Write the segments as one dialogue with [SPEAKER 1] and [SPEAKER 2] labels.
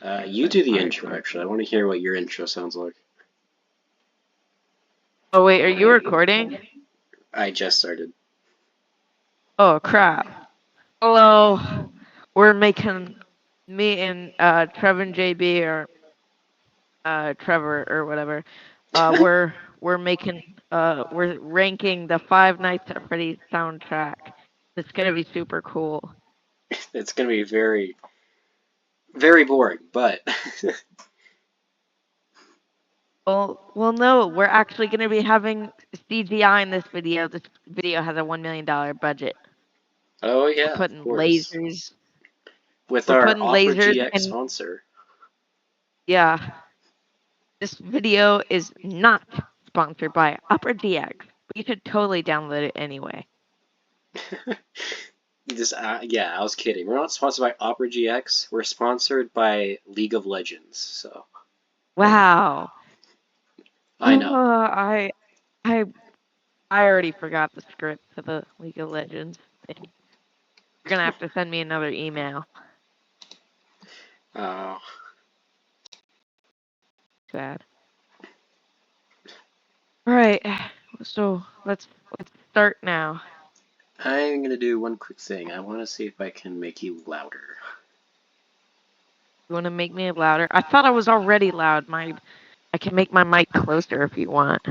[SPEAKER 1] You do the intro, actually. I want to hear what your intro sounds like.
[SPEAKER 2] Oh wait, are you recording?
[SPEAKER 1] I just started.
[SPEAKER 2] Oh crap. Hello. We're making me and Trevor and JB or Trevor or whatever. We're making we're ranking the Five Nights at Freddy's soundtrack. It's gonna be super cool.
[SPEAKER 1] It's going to be very, very boring, but
[SPEAKER 2] Well, no, we're actually gonna be having CGI in this video. This video has a $1 million budget.
[SPEAKER 1] oh
[SPEAKER 2] We're
[SPEAKER 1] yeah, of
[SPEAKER 2] putting
[SPEAKER 1] course.
[SPEAKER 2] lasers.
[SPEAKER 1] With
[SPEAKER 2] We're
[SPEAKER 1] our
[SPEAKER 2] putting
[SPEAKER 1] Opera
[SPEAKER 2] lasers
[SPEAKER 1] GX
[SPEAKER 2] and
[SPEAKER 1] sponsor.
[SPEAKER 2] yeah. This video is not sponsored by Opera DX, but you should totally download it anyway.
[SPEAKER 1] Yeah, I was kidding. We're not sponsored by Opera GX. We're sponsored by League of Legends. So
[SPEAKER 2] Wow.
[SPEAKER 1] I know.
[SPEAKER 2] I I I already forgot the script for the League of Legends thing. You're gonna have to send me another email.
[SPEAKER 1] Uh,
[SPEAKER 2] Bad. All right. So let's start now.
[SPEAKER 1] I'm gonna do one quick thing. I want to see if I can make you louder.
[SPEAKER 2] You want to make me louder? I thought I was already loud. I can make my mic closer if you want.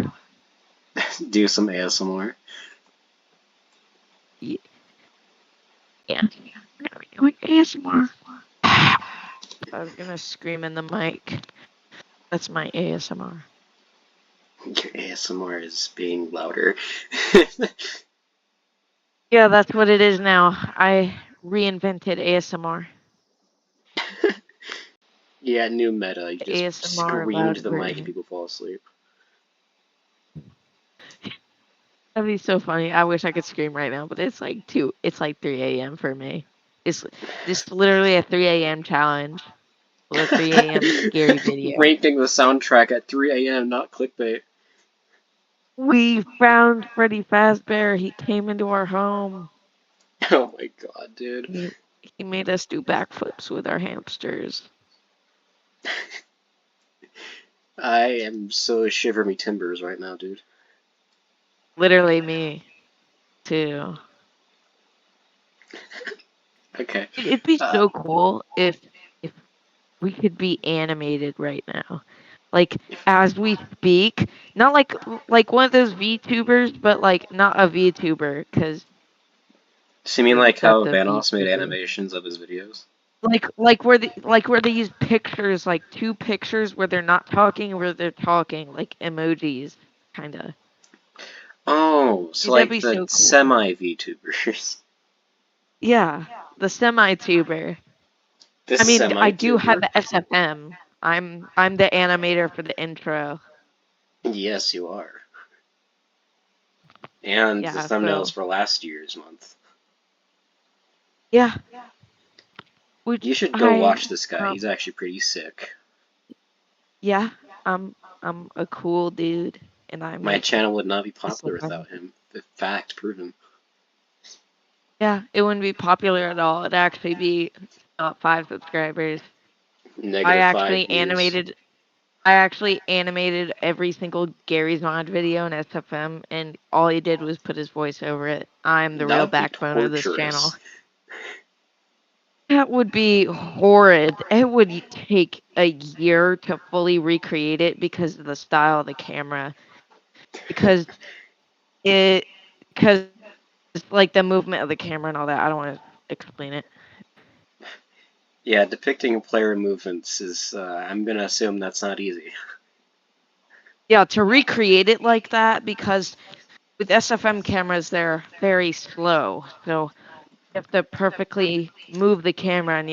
[SPEAKER 1] Do some ASMR.
[SPEAKER 2] Yeah. Doing ASMR. I was gonna scream in the mic. That's my ASMR.
[SPEAKER 1] Your ASMR is being louder.
[SPEAKER 2] Yeah, that's what it is now. I reinvented ASMR.
[SPEAKER 1] Yeah, new meta. You just
[SPEAKER 2] ASMR
[SPEAKER 1] scream
[SPEAKER 2] loud
[SPEAKER 1] into the mic and
[SPEAKER 2] version.
[SPEAKER 1] people fall asleep.
[SPEAKER 2] That'd be so funny. I wish I could scream right now, but it's like 3 a.m. for me. It's this is literally a 3 a.m. challenge. Well, a 3 a.m. scary video.
[SPEAKER 1] Ranking the soundtrack at 3 a.m., not clickbait.
[SPEAKER 2] We found Freddy Fazbear. He came into our home.
[SPEAKER 1] Oh my god, dude.
[SPEAKER 2] He made us do backflips with our hamsters.
[SPEAKER 1] I am so shiver me timbers right now, dude.
[SPEAKER 2] Literally me, too.
[SPEAKER 1] Okay.
[SPEAKER 2] It'd be
[SPEAKER 1] Uh,
[SPEAKER 2] so cool if we could be animated right now. Like as we speak, not like one of those VTubers, but like not a VTuber, because
[SPEAKER 1] so you mean like
[SPEAKER 2] that's
[SPEAKER 1] how
[SPEAKER 2] a
[SPEAKER 1] Vanoss made
[SPEAKER 2] VTuber.
[SPEAKER 1] animations of his videos?
[SPEAKER 2] Like where they use pictures, like two pictures where they're not talking, where they're talking, like emojis, kinda.
[SPEAKER 1] Oh, so
[SPEAKER 2] Dude, that'd
[SPEAKER 1] like
[SPEAKER 2] be
[SPEAKER 1] the
[SPEAKER 2] so cool.
[SPEAKER 1] semi-VTubers.
[SPEAKER 2] Yeah, the semi-tuber.
[SPEAKER 1] The
[SPEAKER 2] I mean, I do have
[SPEAKER 1] semi-tuber?
[SPEAKER 2] the SFM. I'm the animator for the intro.
[SPEAKER 1] Yes, you are. And the
[SPEAKER 2] Yeah,
[SPEAKER 1] thumbnails
[SPEAKER 2] so
[SPEAKER 1] for last year's month.
[SPEAKER 2] yeah,
[SPEAKER 1] You
[SPEAKER 2] which
[SPEAKER 1] should go
[SPEAKER 2] I
[SPEAKER 1] watch this guy. He's actually pretty sick.
[SPEAKER 2] yeah, I'm a cool dude, and I
[SPEAKER 1] My
[SPEAKER 2] make
[SPEAKER 1] channel would not be popular
[SPEAKER 2] SFM.
[SPEAKER 1] without him. The fact proven.
[SPEAKER 2] Yeah, it wouldn't be popular at all. It'd actually be not 5 subscribers. I
[SPEAKER 1] -5
[SPEAKER 2] actually
[SPEAKER 1] views.
[SPEAKER 2] animated. I actually animated every single Gary's Mod video in SFM, and all he did was put his voice over it. I'm the
[SPEAKER 1] That
[SPEAKER 2] real
[SPEAKER 1] would be
[SPEAKER 2] backbone of this channel.
[SPEAKER 1] torturous.
[SPEAKER 2] That would be horrid. It would take a year to fully recreate it because of the style of the camera. Because it, because like the movement of the camera and all that. I don't want to explain it.
[SPEAKER 1] Yeah, depicting player movements is, I'm gonna assume that's not easy.
[SPEAKER 2] Yeah, to recreate it like that, because with SFM cameras, they're very slow. So you have to perfectly move the camera, and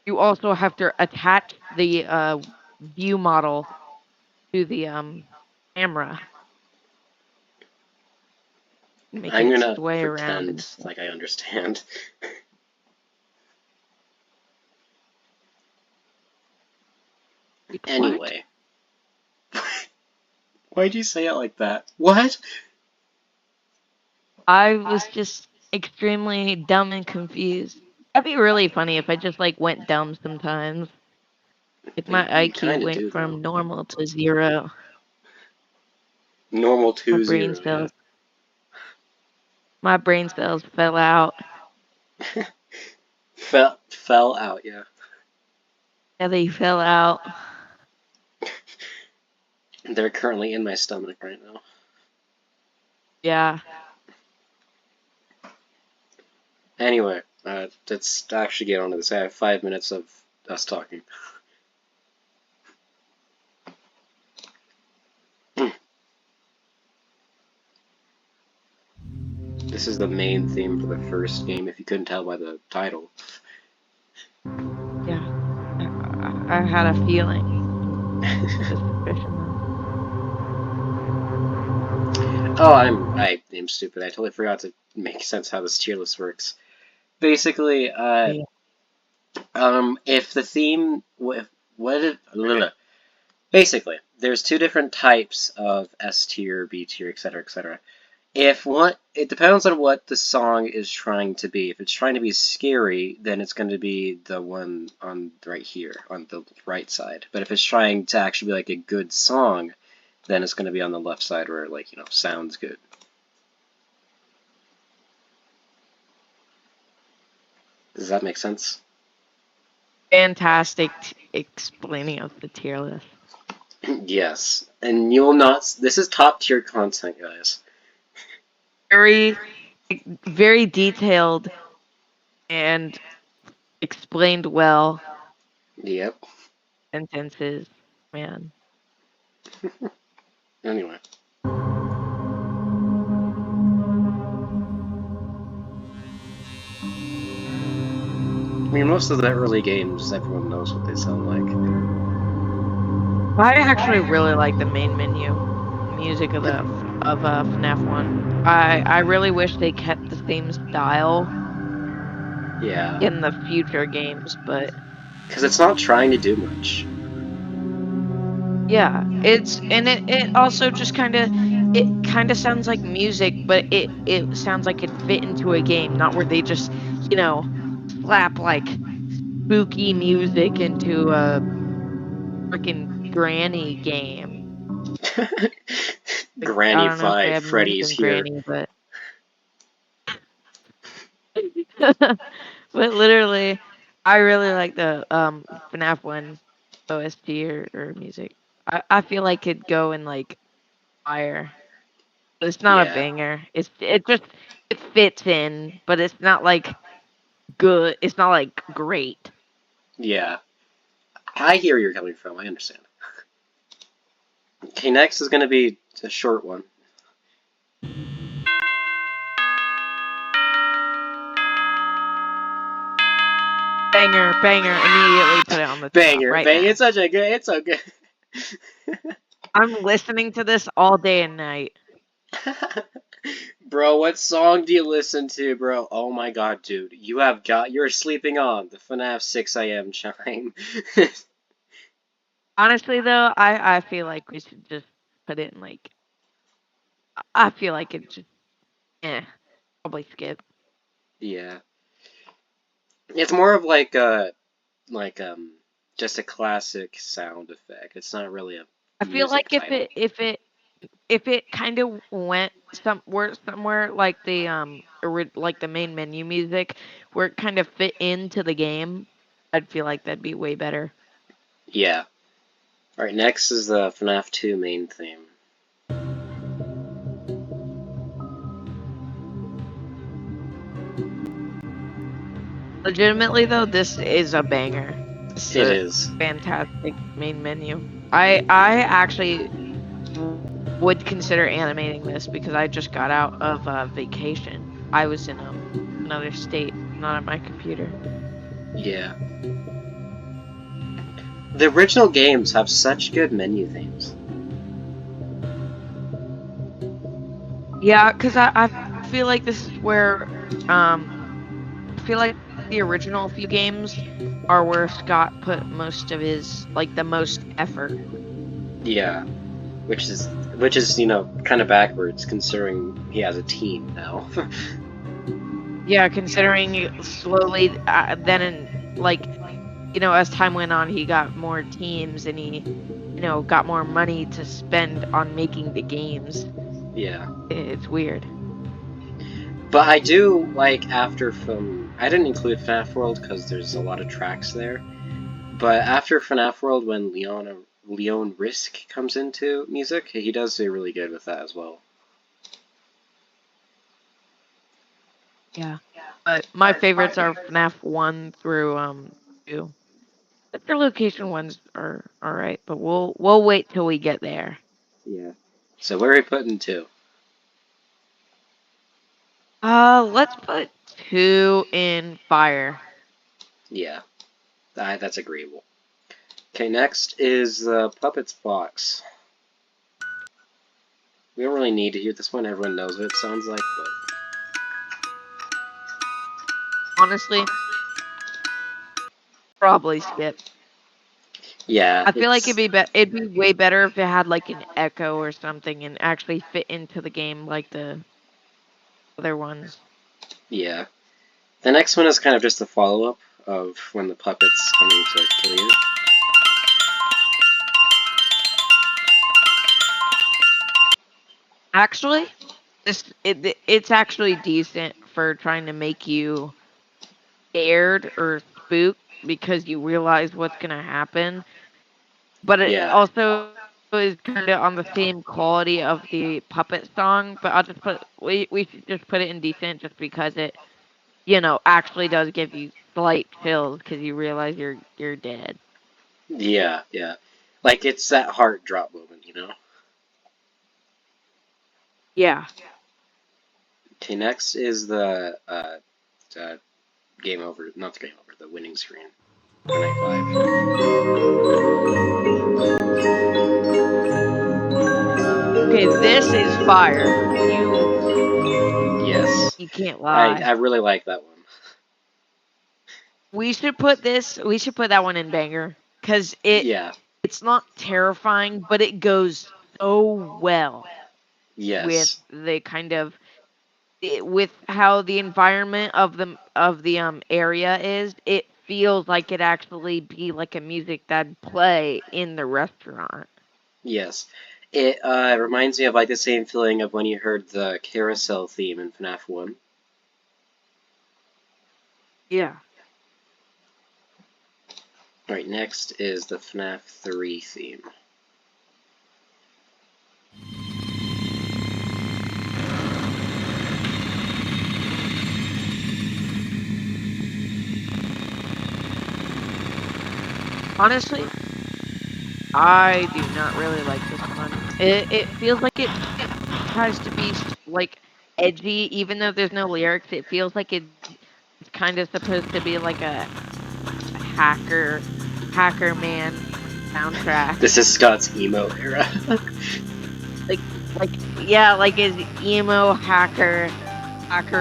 [SPEAKER 2] you also have to attach the view model to the camera, make
[SPEAKER 1] I'm
[SPEAKER 2] it
[SPEAKER 1] gonna
[SPEAKER 2] sway around and
[SPEAKER 1] pretend
[SPEAKER 2] stuff.
[SPEAKER 1] like I understand.
[SPEAKER 2] Like, what?
[SPEAKER 1] Anyway. Why'd you say it like that? What?
[SPEAKER 2] I was just extremely dumb and confused. That'd be really funny if I just like went dumb sometimes. If my
[SPEAKER 1] You
[SPEAKER 2] IQ
[SPEAKER 1] kind of
[SPEAKER 2] went
[SPEAKER 1] do though.
[SPEAKER 2] from normal to 0.
[SPEAKER 1] Normal
[SPEAKER 2] My
[SPEAKER 1] 2-0,
[SPEAKER 2] brain
[SPEAKER 1] yeah.
[SPEAKER 2] cells my brain cells fell out.
[SPEAKER 1] Fell out, yeah.
[SPEAKER 2] Yeah, they fell out.
[SPEAKER 1] They're currently in my stomach right now.
[SPEAKER 2] Yeah.
[SPEAKER 1] Anyway, let's actually get on to this. I have 5 minutes of us talking. This is the main theme for the first game, if you couldn't tell by the title.
[SPEAKER 2] Yeah. I had a feeling. A suspicion though.
[SPEAKER 1] Oh, I am stupid. I totally forgot to make sense how this tier list works. Basically,
[SPEAKER 2] Yeah.
[SPEAKER 1] if the theme, what it, basically, there's two different types of S tier, B tier, etc., etc. If what it depends on what the song is trying to be. If it's trying to be scary, then it's going to be the one on right here on the right side. But if it's trying to actually be like a good song, then it's going to be on the left side where it, like, sounds good. Does that make sense?
[SPEAKER 2] Fantastic explaining of the tier list.
[SPEAKER 1] Yes. And you will not. This is top tier content, guys.
[SPEAKER 2] Very, very detailed and explained well.
[SPEAKER 1] Yep.
[SPEAKER 2] Sentences, man.
[SPEAKER 1] Anyway. I mean, most of the early games, everyone knows what they sound like.
[SPEAKER 2] I actually really like the main menu music of the FNAF 1. I really wish they kept the same style
[SPEAKER 1] Yeah.
[SPEAKER 2] in the future games, but
[SPEAKER 1] Because it's not trying to do much.
[SPEAKER 2] yeah, it also just kind of sounds like music, but it sounds like it fit into a game, not where they just, you know, slap like spooky music into a freaking granny game. Like, I
[SPEAKER 1] Granny
[SPEAKER 2] don't know if they
[SPEAKER 1] 5,
[SPEAKER 2] have music
[SPEAKER 1] Freddy's
[SPEAKER 2] in
[SPEAKER 1] here.
[SPEAKER 2] Granny, but but literally, I really like the FNAF 1 OST or music. I feel like it'd go in like fire. But it's not a
[SPEAKER 1] Yeah.
[SPEAKER 2] banger. It fits in, but it's not like good. It's not like great.
[SPEAKER 1] Yeah. I hear where you're coming from. I understand. Okay, next is going to be a short one.
[SPEAKER 2] Banger, banger. Immediately put it on the top
[SPEAKER 1] Banger,
[SPEAKER 2] right
[SPEAKER 1] bang.
[SPEAKER 2] now.
[SPEAKER 1] It's such a good. It's so good.
[SPEAKER 2] I'm listening to this all day and night.
[SPEAKER 1] Bro, what song do you listen to, bro? Oh my god, dude. You're sleeping on the FNAF 6 a.m. chime.
[SPEAKER 2] Honestly, though, I feel like we should just put it in like. I feel like it just probably skip.
[SPEAKER 1] Yeah. It's more of like like just a classic sound effect. It's not really a
[SPEAKER 2] I feel
[SPEAKER 1] music
[SPEAKER 2] like
[SPEAKER 1] title.
[SPEAKER 2] if it kind of went somewhere like the like the main menu music where it kind of fit into the game, I'd feel like that'd be way better.
[SPEAKER 1] Yeah. Alright, next is the FNAF 2 main theme.
[SPEAKER 2] Legitimately though, this is a banger. It's
[SPEAKER 1] It
[SPEAKER 2] a
[SPEAKER 1] is.
[SPEAKER 2] fantastic main menu. I actually would consider animating this because I just got out of vacation. I was in another state, not at my computer.
[SPEAKER 1] Yeah. The original games have such good menu themes.
[SPEAKER 2] Yeah, because I feel like this is where I feel like the original few games are where Scott put most of his like the most effort.
[SPEAKER 1] Yeah. Which is kind of backwards considering he has a team now.
[SPEAKER 2] Yeah, considering slowly, then as time went on, he got more teams and he, got more money to spend on making the games.
[SPEAKER 1] Yeah.
[SPEAKER 2] It's weird.
[SPEAKER 1] But I do like after from I didn't include FNAF World because there's a lot of tracks there. But after FNAF World, when Leon Risk comes into music, he does do really good with that as well.
[SPEAKER 2] Yeah. But my favorites are FNAF 1 through 2. Their location ones are all right, but we'll wait till we get there.
[SPEAKER 1] Yeah. So where are we putting two?
[SPEAKER 2] Let's put 2 in fire.
[SPEAKER 1] Yeah, that's agreeable. Okay, next is the Puppets box. We don't really need to hear this one. Everyone knows what it sounds like, but
[SPEAKER 2] Honestly, probably skip.
[SPEAKER 1] yeah,
[SPEAKER 2] I feel like
[SPEAKER 1] it's
[SPEAKER 2] it'd be way better if it had like an echo or something and actually fit into the game like the other ones.
[SPEAKER 1] yeah. The next one is kind of just a follow-up of when the puppets coming to kill you.
[SPEAKER 2] Actually, it's actually decent for trying to make you scared or spooked because you realize what's gonna happen. But it
[SPEAKER 1] Yeah,
[SPEAKER 2] also is kind of on the same quality of the puppet song. But we should just put it in decent just because it actually does give you slight chills because you realize you're dead.
[SPEAKER 1] yeah. Like it's that heart drop moment, you know.
[SPEAKER 2] Yeah.
[SPEAKER 1] Okay, next is the game over, not the game over, the winning screen for night five.
[SPEAKER 2] Okay, this is fire.
[SPEAKER 1] Yes,
[SPEAKER 2] You can't
[SPEAKER 1] I
[SPEAKER 2] lie.
[SPEAKER 1] really like that one.
[SPEAKER 2] We should put that one in banger because
[SPEAKER 1] Yeah,
[SPEAKER 2] it's not terrifying, but it goes so well with
[SPEAKER 1] yes,
[SPEAKER 2] the kind of with how the environment of the area is. It feels like it actually be like a music that'd play in the restaurant.
[SPEAKER 1] yes. It reminds me of like the same feeling of when you heard the carousel theme in FNAF 1.
[SPEAKER 2] Yeah.
[SPEAKER 1] Alright, next is the FNAF 3 theme.
[SPEAKER 2] Honestly, I do not really like this one. It feels like it tries to be like edgy, even though there's no lyrics. It feels like it's kind of supposed to be like a hacker man soundtrack.
[SPEAKER 1] This is Scott's emo era.
[SPEAKER 2] Like yeah, like his emo hacker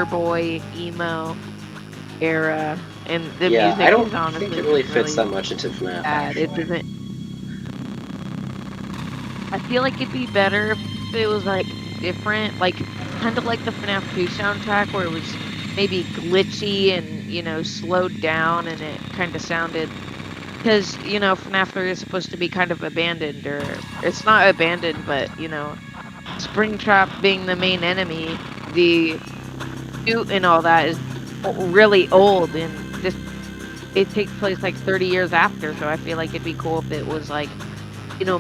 [SPEAKER 2] boy emo era, and the
[SPEAKER 1] Yeah, I
[SPEAKER 2] music
[SPEAKER 1] don't
[SPEAKER 2] is
[SPEAKER 1] think it
[SPEAKER 2] honestly
[SPEAKER 1] really
[SPEAKER 2] just
[SPEAKER 1] fits that
[SPEAKER 2] really
[SPEAKER 1] much into FNAF,
[SPEAKER 2] bad. It
[SPEAKER 1] actually.
[SPEAKER 2] doesn't. I feel like it'd be better if it was like different, like kind of like the FNAF 2 soundtrack, where it was maybe glitchy and slowed down, and it kind of sounded because FNAF 3 is supposed to be kind of abandoned, or it's not abandoned, but Springtrap being the main enemy, the suit and all that is really old, and this it takes place like 30 years after. So I feel like it'd be cool if it was like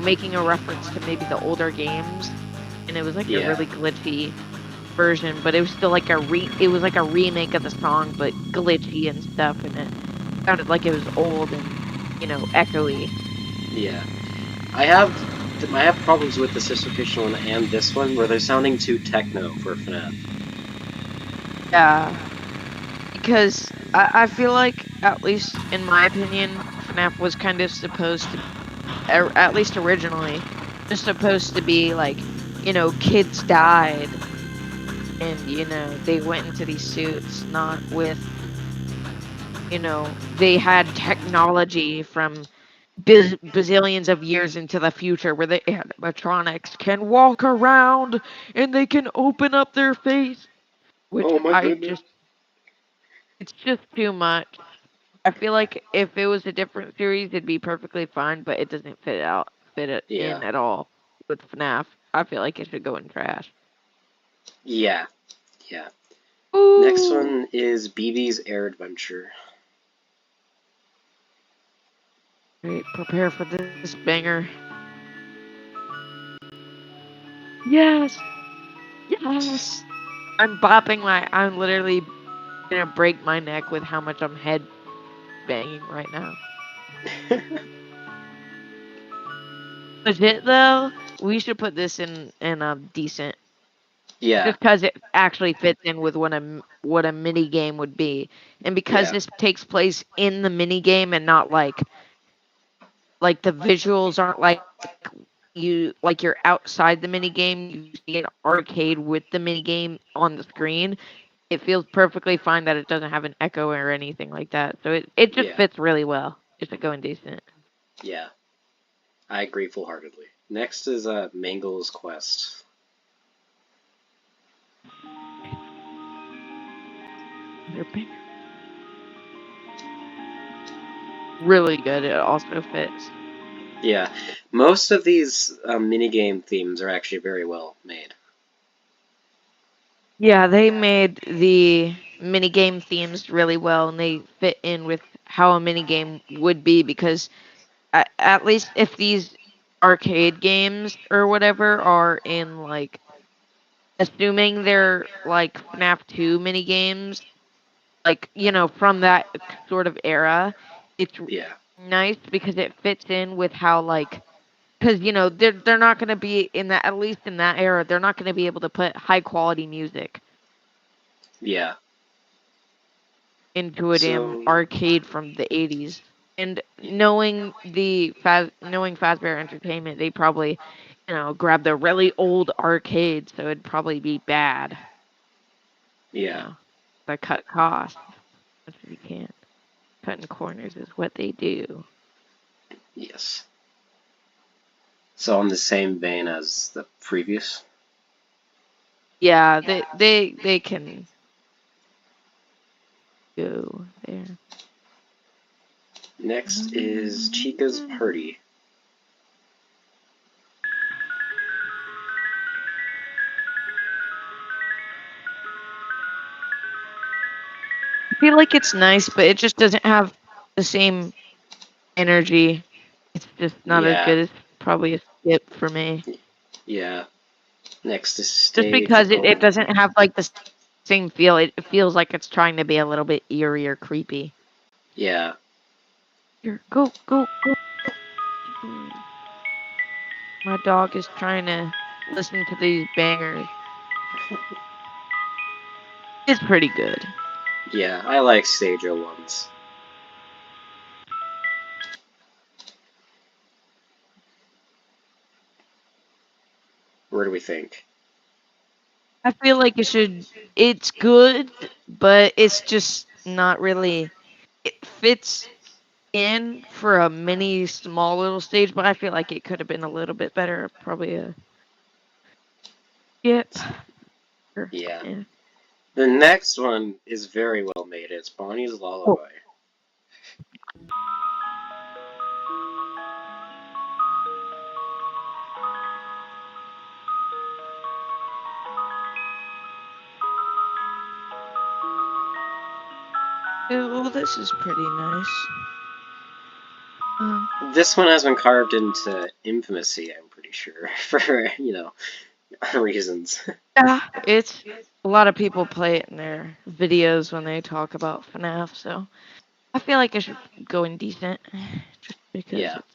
[SPEAKER 2] making a reference to maybe the older games, and it was like a
[SPEAKER 1] Yeah,
[SPEAKER 2] really glitchy version, but it was still like it was like a remake of the song, but glitchy and stuff, and it sounded like it was old and echoey.
[SPEAKER 1] yeah. I have I have problems with the Sister Location one and this one where they're sounding too techno for FNAF.
[SPEAKER 2] Yeah, because I feel like, at least in my opinion, FNAF was kind of supposed to, at least originally, just supposed to be like, kids died and, they went into these suits, not with, they had technology from bazillions of years into the future where the animatronics can walk around and they can open up their face, which
[SPEAKER 1] Oh my
[SPEAKER 2] I
[SPEAKER 1] goodness.
[SPEAKER 2] just It's just too much. I feel like if it was a different series, it'd be perfectly fine, but it doesn't fit it
[SPEAKER 1] Yeah.
[SPEAKER 2] in at all with FNAF. I feel like it should go in trash.
[SPEAKER 1] Yeah. Yeah. Next
[SPEAKER 2] Ooh!
[SPEAKER 1] one is BB's Air Adventure.
[SPEAKER 2] Great, prepare for this banger. Yes! Yes! I'm literally gonna break my neck with how much I'm head banging right now. Legit though, we should put this in decent.
[SPEAKER 1] Yeah.
[SPEAKER 2] Just because it actually fits in with what a mini game would be, and because
[SPEAKER 1] Yeah.
[SPEAKER 2] this takes place in the mini game and not like the visuals aren't like you're outside the mini game, you see an arcade with the mini game on the screen. It feels perfectly fine that it doesn't have an echo or anything like that. So it just
[SPEAKER 1] Yeah.
[SPEAKER 2] fits really well. Just a going decent.
[SPEAKER 1] Yeah. I agree full-heartedly. Next is Mangle's Quest.
[SPEAKER 2] They're really good. It also fits.
[SPEAKER 1] Yeah. Most of these minigame themes are actually very well made.
[SPEAKER 2] Yeah, they made the minigame themes really well, and they fit in with how a minigame would be because at least if these arcade games or whatever are in like assuming they're like FNAF 2 minigames, like from that sort of era, it's
[SPEAKER 1] Yeah.
[SPEAKER 2] nice because it fits in with how like because they're not going to be in that, at least in that era, they're not going to be able to put high quality music
[SPEAKER 1] Yeah.
[SPEAKER 2] into a damn
[SPEAKER 1] So,
[SPEAKER 2] arcade from the 80s. And knowing Fazbear Entertainment, they probably, grabbed a really old arcade, so it'd probably be bad. You
[SPEAKER 1] yeah.
[SPEAKER 2] know, they cut costs as much as you can. Cutting corners is what they do.
[SPEAKER 1] Yes. So on the same vein as the previous.
[SPEAKER 2] Yeah, they can go there.
[SPEAKER 1] Next is Chica's Party.
[SPEAKER 2] I feel like it's nice, but it just doesn't have the same energy. It's just not as
[SPEAKER 1] Yeah.
[SPEAKER 2] good. It's probably a skip for me.
[SPEAKER 1] Yeah. Next is
[SPEAKER 2] Just
[SPEAKER 1] Stage
[SPEAKER 2] because it
[SPEAKER 1] O.
[SPEAKER 2] doesn't have like the same feel. It feels like it's trying to be a little bit eerie or creepy.
[SPEAKER 1] Yeah.
[SPEAKER 2] Here, go, go, go. My dog is trying to listen to these bangers. It's pretty good.
[SPEAKER 1] Yeah. I like Stage O ones. Where do we think?
[SPEAKER 2] I feel like it's good, but it's just not really, it fits in for a mini small little stage, but I feel like it could have been a little bit better. Probably a skip.
[SPEAKER 1] Yeah.
[SPEAKER 2] Yeah.
[SPEAKER 1] The next one is very well made. It's Bonnie's
[SPEAKER 2] Oh,
[SPEAKER 1] Lullaby.
[SPEAKER 2] well, this is pretty nice.
[SPEAKER 1] This one has been carved into infamousy, I'm pretty sure, for, reasons.
[SPEAKER 2] Yeah, it's a lot of people play it in their videos when they talk about FNAF, so I feel like it should go in decent, just because
[SPEAKER 1] Yeah.
[SPEAKER 2] it's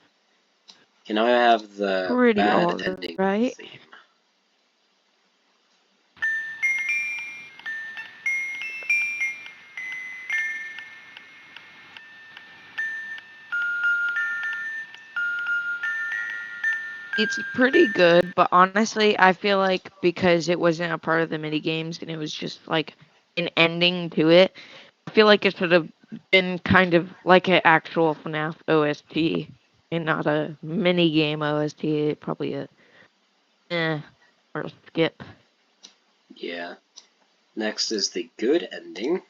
[SPEAKER 1] You know, I have the
[SPEAKER 2] pretty
[SPEAKER 1] bad ending
[SPEAKER 2] alright.
[SPEAKER 1] theme.
[SPEAKER 2] It's pretty good, but honestly, I feel like because it wasn't a part of the mini games and it was just like an ending to it, I feel like it should have been kind of like an actual FNAF OST and not a mini game OST. Probably a eh or a skip.
[SPEAKER 1] Yeah. Next is the good ending.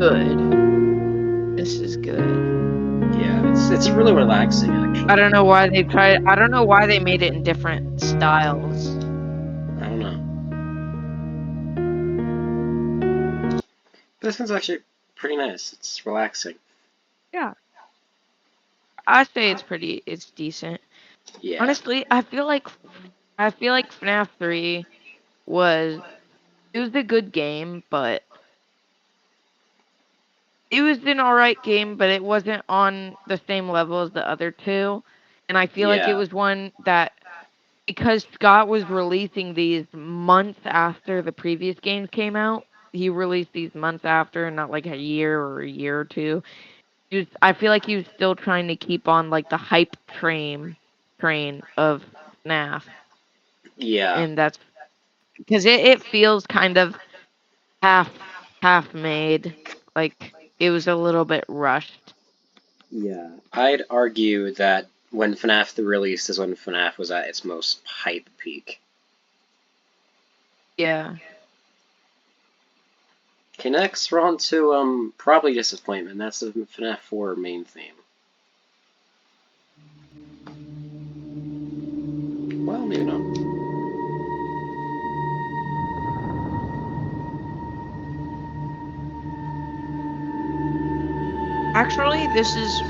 [SPEAKER 2] good. This is good.
[SPEAKER 1] Yeah, it's really relaxing actually.
[SPEAKER 2] I don't know why they tried. I don't know why they made it in different styles.
[SPEAKER 1] I don't know. This one's actually pretty nice. It's relaxing.
[SPEAKER 2] Yeah, I say it's decent.
[SPEAKER 1] Yeah.
[SPEAKER 2] Honestly, I feel like FNAF 3 was it was a good game, but it was an alright game, but it wasn't on the same level as the other two. And I feel like it
[SPEAKER 1] Yeah.
[SPEAKER 2] was one that because Scott was releasing these months after the previous games came out, he released these months after, not like a year or a year or two. I feel like he was still trying to keep on like the hype train of FNAF,
[SPEAKER 1] Yeah.
[SPEAKER 2] and that's because it feels kind of half half made, like it was a little bit rushed.
[SPEAKER 1] Yeah. I'd argue that when FNAF the released is when FNAF was at its most hype peak.
[SPEAKER 2] Yeah.
[SPEAKER 1] Okay, next we're on to probably disappointment. That's the FNAF 4 main theme. Well, maybe not.
[SPEAKER 2] Actually, this is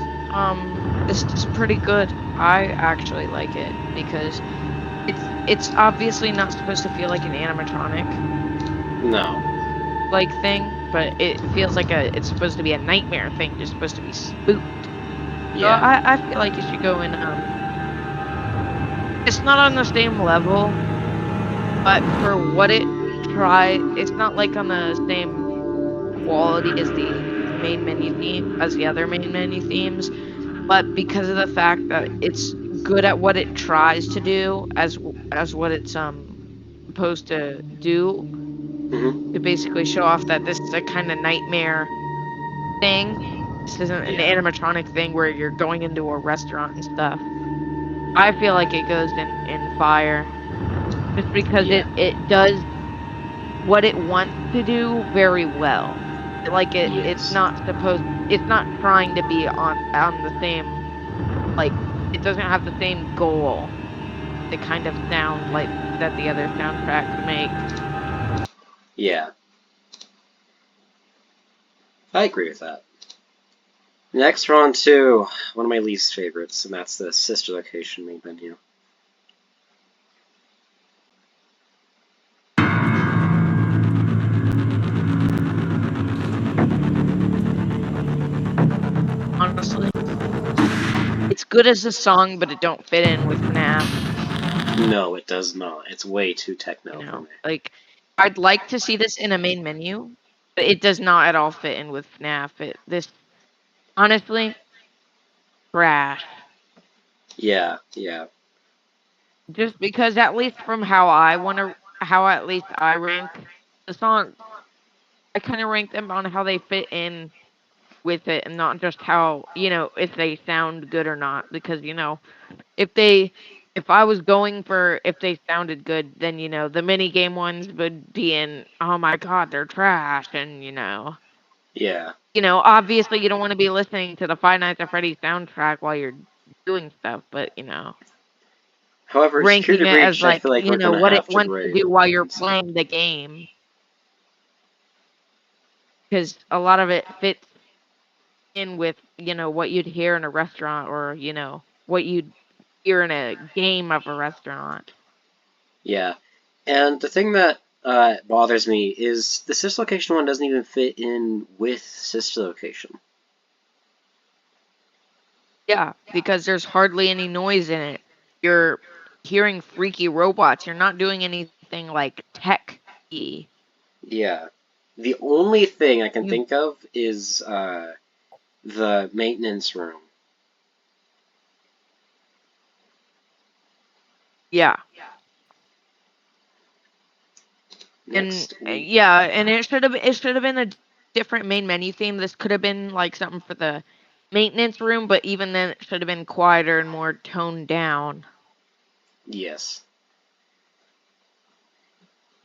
[SPEAKER 2] pretty good. I actually like it because it's obviously not supposed to feel like an animatronic
[SPEAKER 1] No.
[SPEAKER 2] like thing, but it feels like it's supposed to be a nightmare thing, just supposed to be spooked. So
[SPEAKER 1] Yeah.
[SPEAKER 2] I feel like you should go and it's not on the same level, but for what it's not like on the same quality as the other main menu themes, but because of the fact that it's good at what it tries to do as what it's supposed to do,
[SPEAKER 1] Hmm.
[SPEAKER 2] to basically show off that this is a kind of nightmare thing. This isn't an
[SPEAKER 1] Yeah.
[SPEAKER 2] animatronic thing where you're going into a restaurant and stuff. I feel like it goes in fire just because
[SPEAKER 1] Yeah.
[SPEAKER 2] it does what it wants to do very well.
[SPEAKER 1] Yes.
[SPEAKER 2] It's not trying to be on the same, like it doesn't have the same goal, the kind of sound like that the other soundtracks make.
[SPEAKER 1] Yeah. I agree with that. Next we're on to one of my least favorites, and that's the sister location main menu.
[SPEAKER 2] Honestly, it's good as a song, but it don't fit in with FNAF.
[SPEAKER 1] No, it does not. It's way too techno for me.
[SPEAKER 2] Like I'd like to see this in a main menu, but it does not at all fit in with FNAF. This honestly trash.
[SPEAKER 1] Yeah, yeah.
[SPEAKER 2] Just because at least from how at least I rank the songs, I kind of rank them on how they fit in with it and not just how, if they sound good or not. Because, if they, if I was going for if they sounded good, then, the mini game ones would be in, oh my God, they're trash. And,
[SPEAKER 1] Yeah.
[SPEAKER 2] obviously you don't want to be listening to the Five Nights at Freddy's soundtrack while you're doing stuff, but,
[SPEAKER 1] However,
[SPEAKER 2] ranking
[SPEAKER 1] Security
[SPEAKER 2] it as
[SPEAKER 1] Breach, I
[SPEAKER 2] like,
[SPEAKER 1] feel like we're gonna
[SPEAKER 2] what it
[SPEAKER 1] have to
[SPEAKER 2] wants to
[SPEAKER 1] grade
[SPEAKER 2] do while you're
[SPEAKER 1] instead.
[SPEAKER 2] playing the game. Because a lot of it fits in with, what you'd hear in a restaurant or, what you'd hear in a game of a restaurant.
[SPEAKER 1] Yeah. And the thing that bothers me is the sister location one doesn't even fit in with sister location.
[SPEAKER 2] Yeah, because there's hardly any noise in it. You're hearing freaky robots. You're not doing anything like tech-y.
[SPEAKER 1] Yeah. The only thing I can
[SPEAKER 2] You,
[SPEAKER 1] think of is the maintenance room.
[SPEAKER 2] yeah. And
[SPEAKER 1] Next we
[SPEAKER 2] yeah, and it should have been a different main menu theme. This could have been like something for the maintenance room, but even then it should have been quieter and more toned down.
[SPEAKER 1] yes.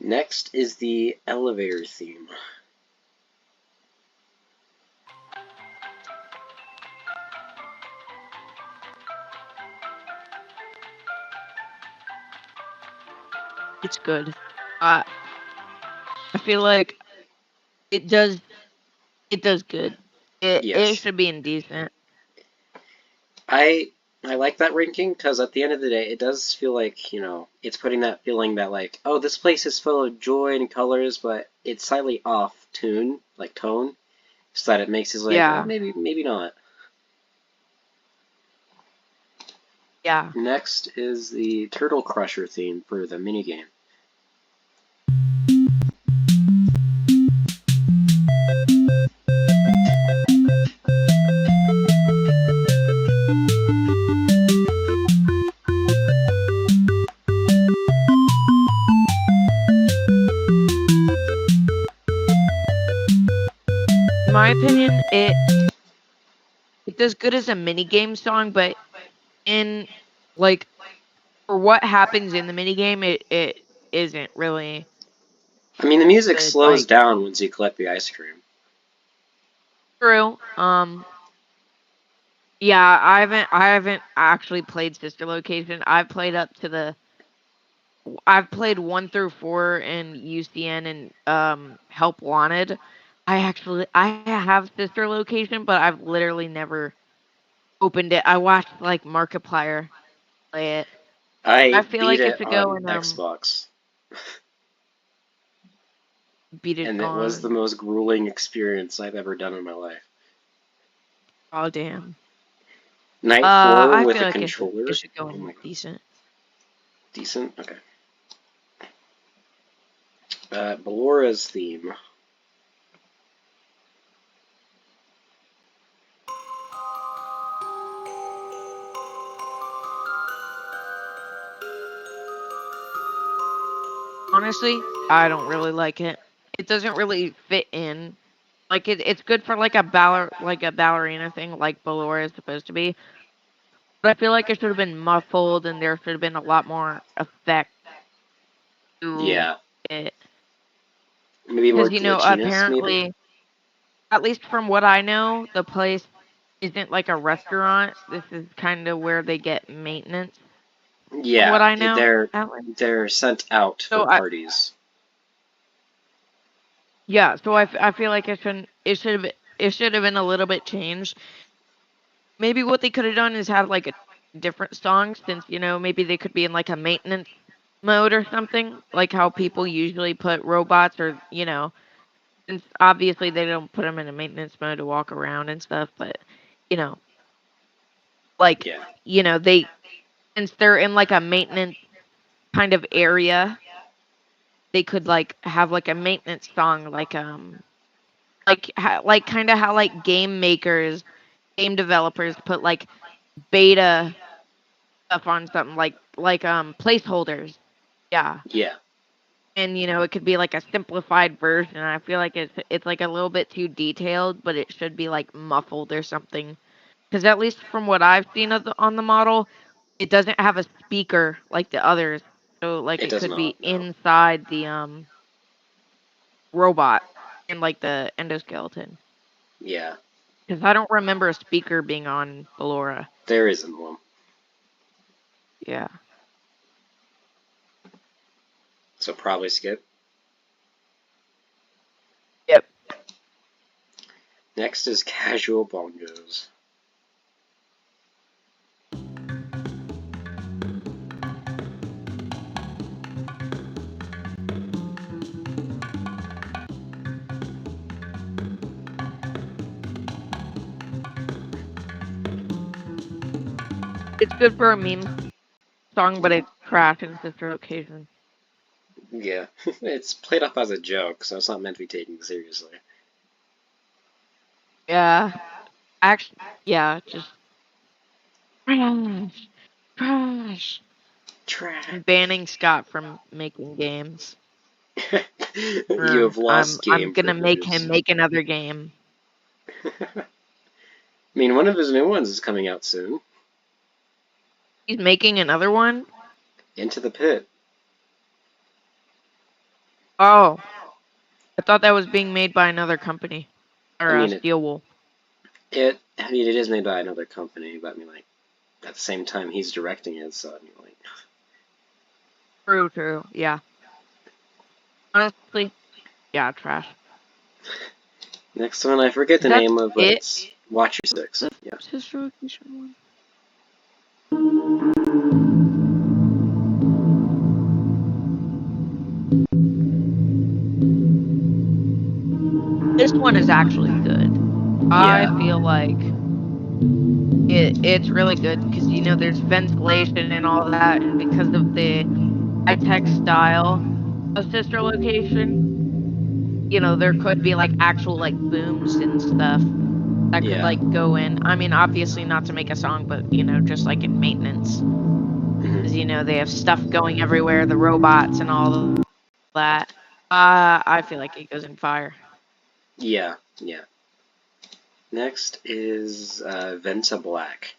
[SPEAKER 1] Next is the elevator theme.
[SPEAKER 2] It's good. I feel like it does good. It
[SPEAKER 1] Yes.
[SPEAKER 2] should be indecent.
[SPEAKER 1] I I like that ranking because at the end of the day, it does feel like, it's putting that feeling that like, oh, this place is full of joy and colors, but it's slightly off tune, like tone, so that it makes it like,
[SPEAKER 2] Yeah.
[SPEAKER 1] maybe not.
[SPEAKER 2] Yeah.
[SPEAKER 1] Next is the Turtle Crusher theme for the minigame.
[SPEAKER 2] In my opinion, it does good as a minigame song, but in like for what happens in the minigame, it isn't really
[SPEAKER 1] I mean, the music
[SPEAKER 2] good.
[SPEAKER 1] slows
[SPEAKER 2] Like
[SPEAKER 1] down once you collect the ice cream.
[SPEAKER 2] true. Yeah, I haven't actually played Sister Location. I've played 1 through 4 in UCN and Help Wanted. I have Sister Location, but I've literally never opened it. I watched like Markiplier play it. I
[SPEAKER 1] I
[SPEAKER 2] feel
[SPEAKER 1] beat
[SPEAKER 2] like it
[SPEAKER 1] it
[SPEAKER 2] should go
[SPEAKER 1] on
[SPEAKER 2] and
[SPEAKER 1] Xbox,
[SPEAKER 2] beat it
[SPEAKER 1] and it was the
[SPEAKER 2] on.
[SPEAKER 1] most grueling experience I've ever done in my life.
[SPEAKER 2] Oh damn.
[SPEAKER 1] Night 4
[SPEAKER 2] I
[SPEAKER 1] with
[SPEAKER 2] feel
[SPEAKER 1] a
[SPEAKER 2] like it
[SPEAKER 1] controller.
[SPEAKER 2] should go
[SPEAKER 1] Oh
[SPEAKER 2] in
[SPEAKER 1] my god.
[SPEAKER 2] decent.
[SPEAKER 1] Decent? Okay. Bellora's theme.
[SPEAKER 2] Honestly, I don't really like it. It doesn't really fit in. Like it's good for like a ballerina thing, like Ballora is supposed to be. But I feel like it should have been muffled, and there should have been a lot more effect to
[SPEAKER 1] Yeah.
[SPEAKER 2] it.
[SPEAKER 1] Maybe more
[SPEAKER 2] Because
[SPEAKER 1] glitchiness, maybe?
[SPEAKER 2] apparently, at least from what I know, the place isn't like a restaurant. This is kind of where they get maintenance. From what
[SPEAKER 1] Yeah,
[SPEAKER 2] I know, at least.
[SPEAKER 1] they're sent out for
[SPEAKER 2] So I
[SPEAKER 1] parties.
[SPEAKER 2] yeah. So I feel like it should have been a little bit changed. Maybe what they could have done is have like a different song since, maybe they could be in like a maintenance mode or something, like how people usually put robots or, since obviously they don't put them in a maintenance mode to walk around and stuff, but, you know, like,
[SPEAKER 1] Yeah.
[SPEAKER 2] they, since they're in like a maintenance kind of area, they could like have like a maintenance song, like kind of how like game developers put like beta stuff on something like placeholders. Yeah.
[SPEAKER 1] Yeah.
[SPEAKER 2] And it could be like a simplified version. I feel like it's like a little bit too detailed, but it should be like muffled or something. Because at least from what I've seen on the model, it doesn't have a speaker like the others. So like
[SPEAKER 1] It
[SPEAKER 2] it
[SPEAKER 1] does
[SPEAKER 2] could be
[SPEAKER 1] not, no.
[SPEAKER 2] inside the robot and like the endoskeleton.
[SPEAKER 1] Yeah.
[SPEAKER 2] Because I don't remember a speaker being on Ballora.
[SPEAKER 1] There isn't one.
[SPEAKER 2] Yeah.
[SPEAKER 1] So probably skip.
[SPEAKER 2] Yep.
[SPEAKER 1] Next is Casual Bongos.
[SPEAKER 2] It's good for a meme song, but it's trash in Sister Occasion.
[SPEAKER 1] Yeah. It's played off as a joke, so it's not meant to be taken seriously.
[SPEAKER 2] Yeah. Actually, yeah, just trash. Trash.
[SPEAKER 1] Trash.
[SPEAKER 2] I'm banning Scott from making games.
[SPEAKER 1] You have lost
[SPEAKER 2] I'm
[SPEAKER 1] game
[SPEAKER 2] gonna make him
[SPEAKER 1] privileges.
[SPEAKER 2] make another game.
[SPEAKER 1] I mean, one of his new ones is coming out soon.
[SPEAKER 2] He's making another one?
[SPEAKER 1] Into the Pit.
[SPEAKER 2] Oh, I thought that was being made by another company.
[SPEAKER 1] I
[SPEAKER 2] Or
[SPEAKER 1] mean,
[SPEAKER 2] Steel Wool.
[SPEAKER 1] it is made by another company, but I mean, like, at the same time, he's directing it, so I mean, like,
[SPEAKER 2] True, true. Yeah. Honestly, yeah, trash.
[SPEAKER 1] Next one, I forget the
[SPEAKER 2] That's
[SPEAKER 1] name of, but
[SPEAKER 2] it.
[SPEAKER 1] it's Watch Your Six.
[SPEAKER 2] The
[SPEAKER 1] Yeah.
[SPEAKER 2] sister location one. This one is actually good. I
[SPEAKER 1] Yeah.
[SPEAKER 2] feel like it's really good because there's ventilation and all that, and because of the high-tech style of sister location, there could be like actual like booms and stuff that could
[SPEAKER 1] Yeah.
[SPEAKER 2] like go in. I mean, obviously not to make a song, but just like in maintenance,
[SPEAKER 1] Hmm.
[SPEAKER 2] because they have stuff going everywhere, the robots and all that. I feel like it goes in fire.
[SPEAKER 1] Yeah. Yeah. Next is Venta Black.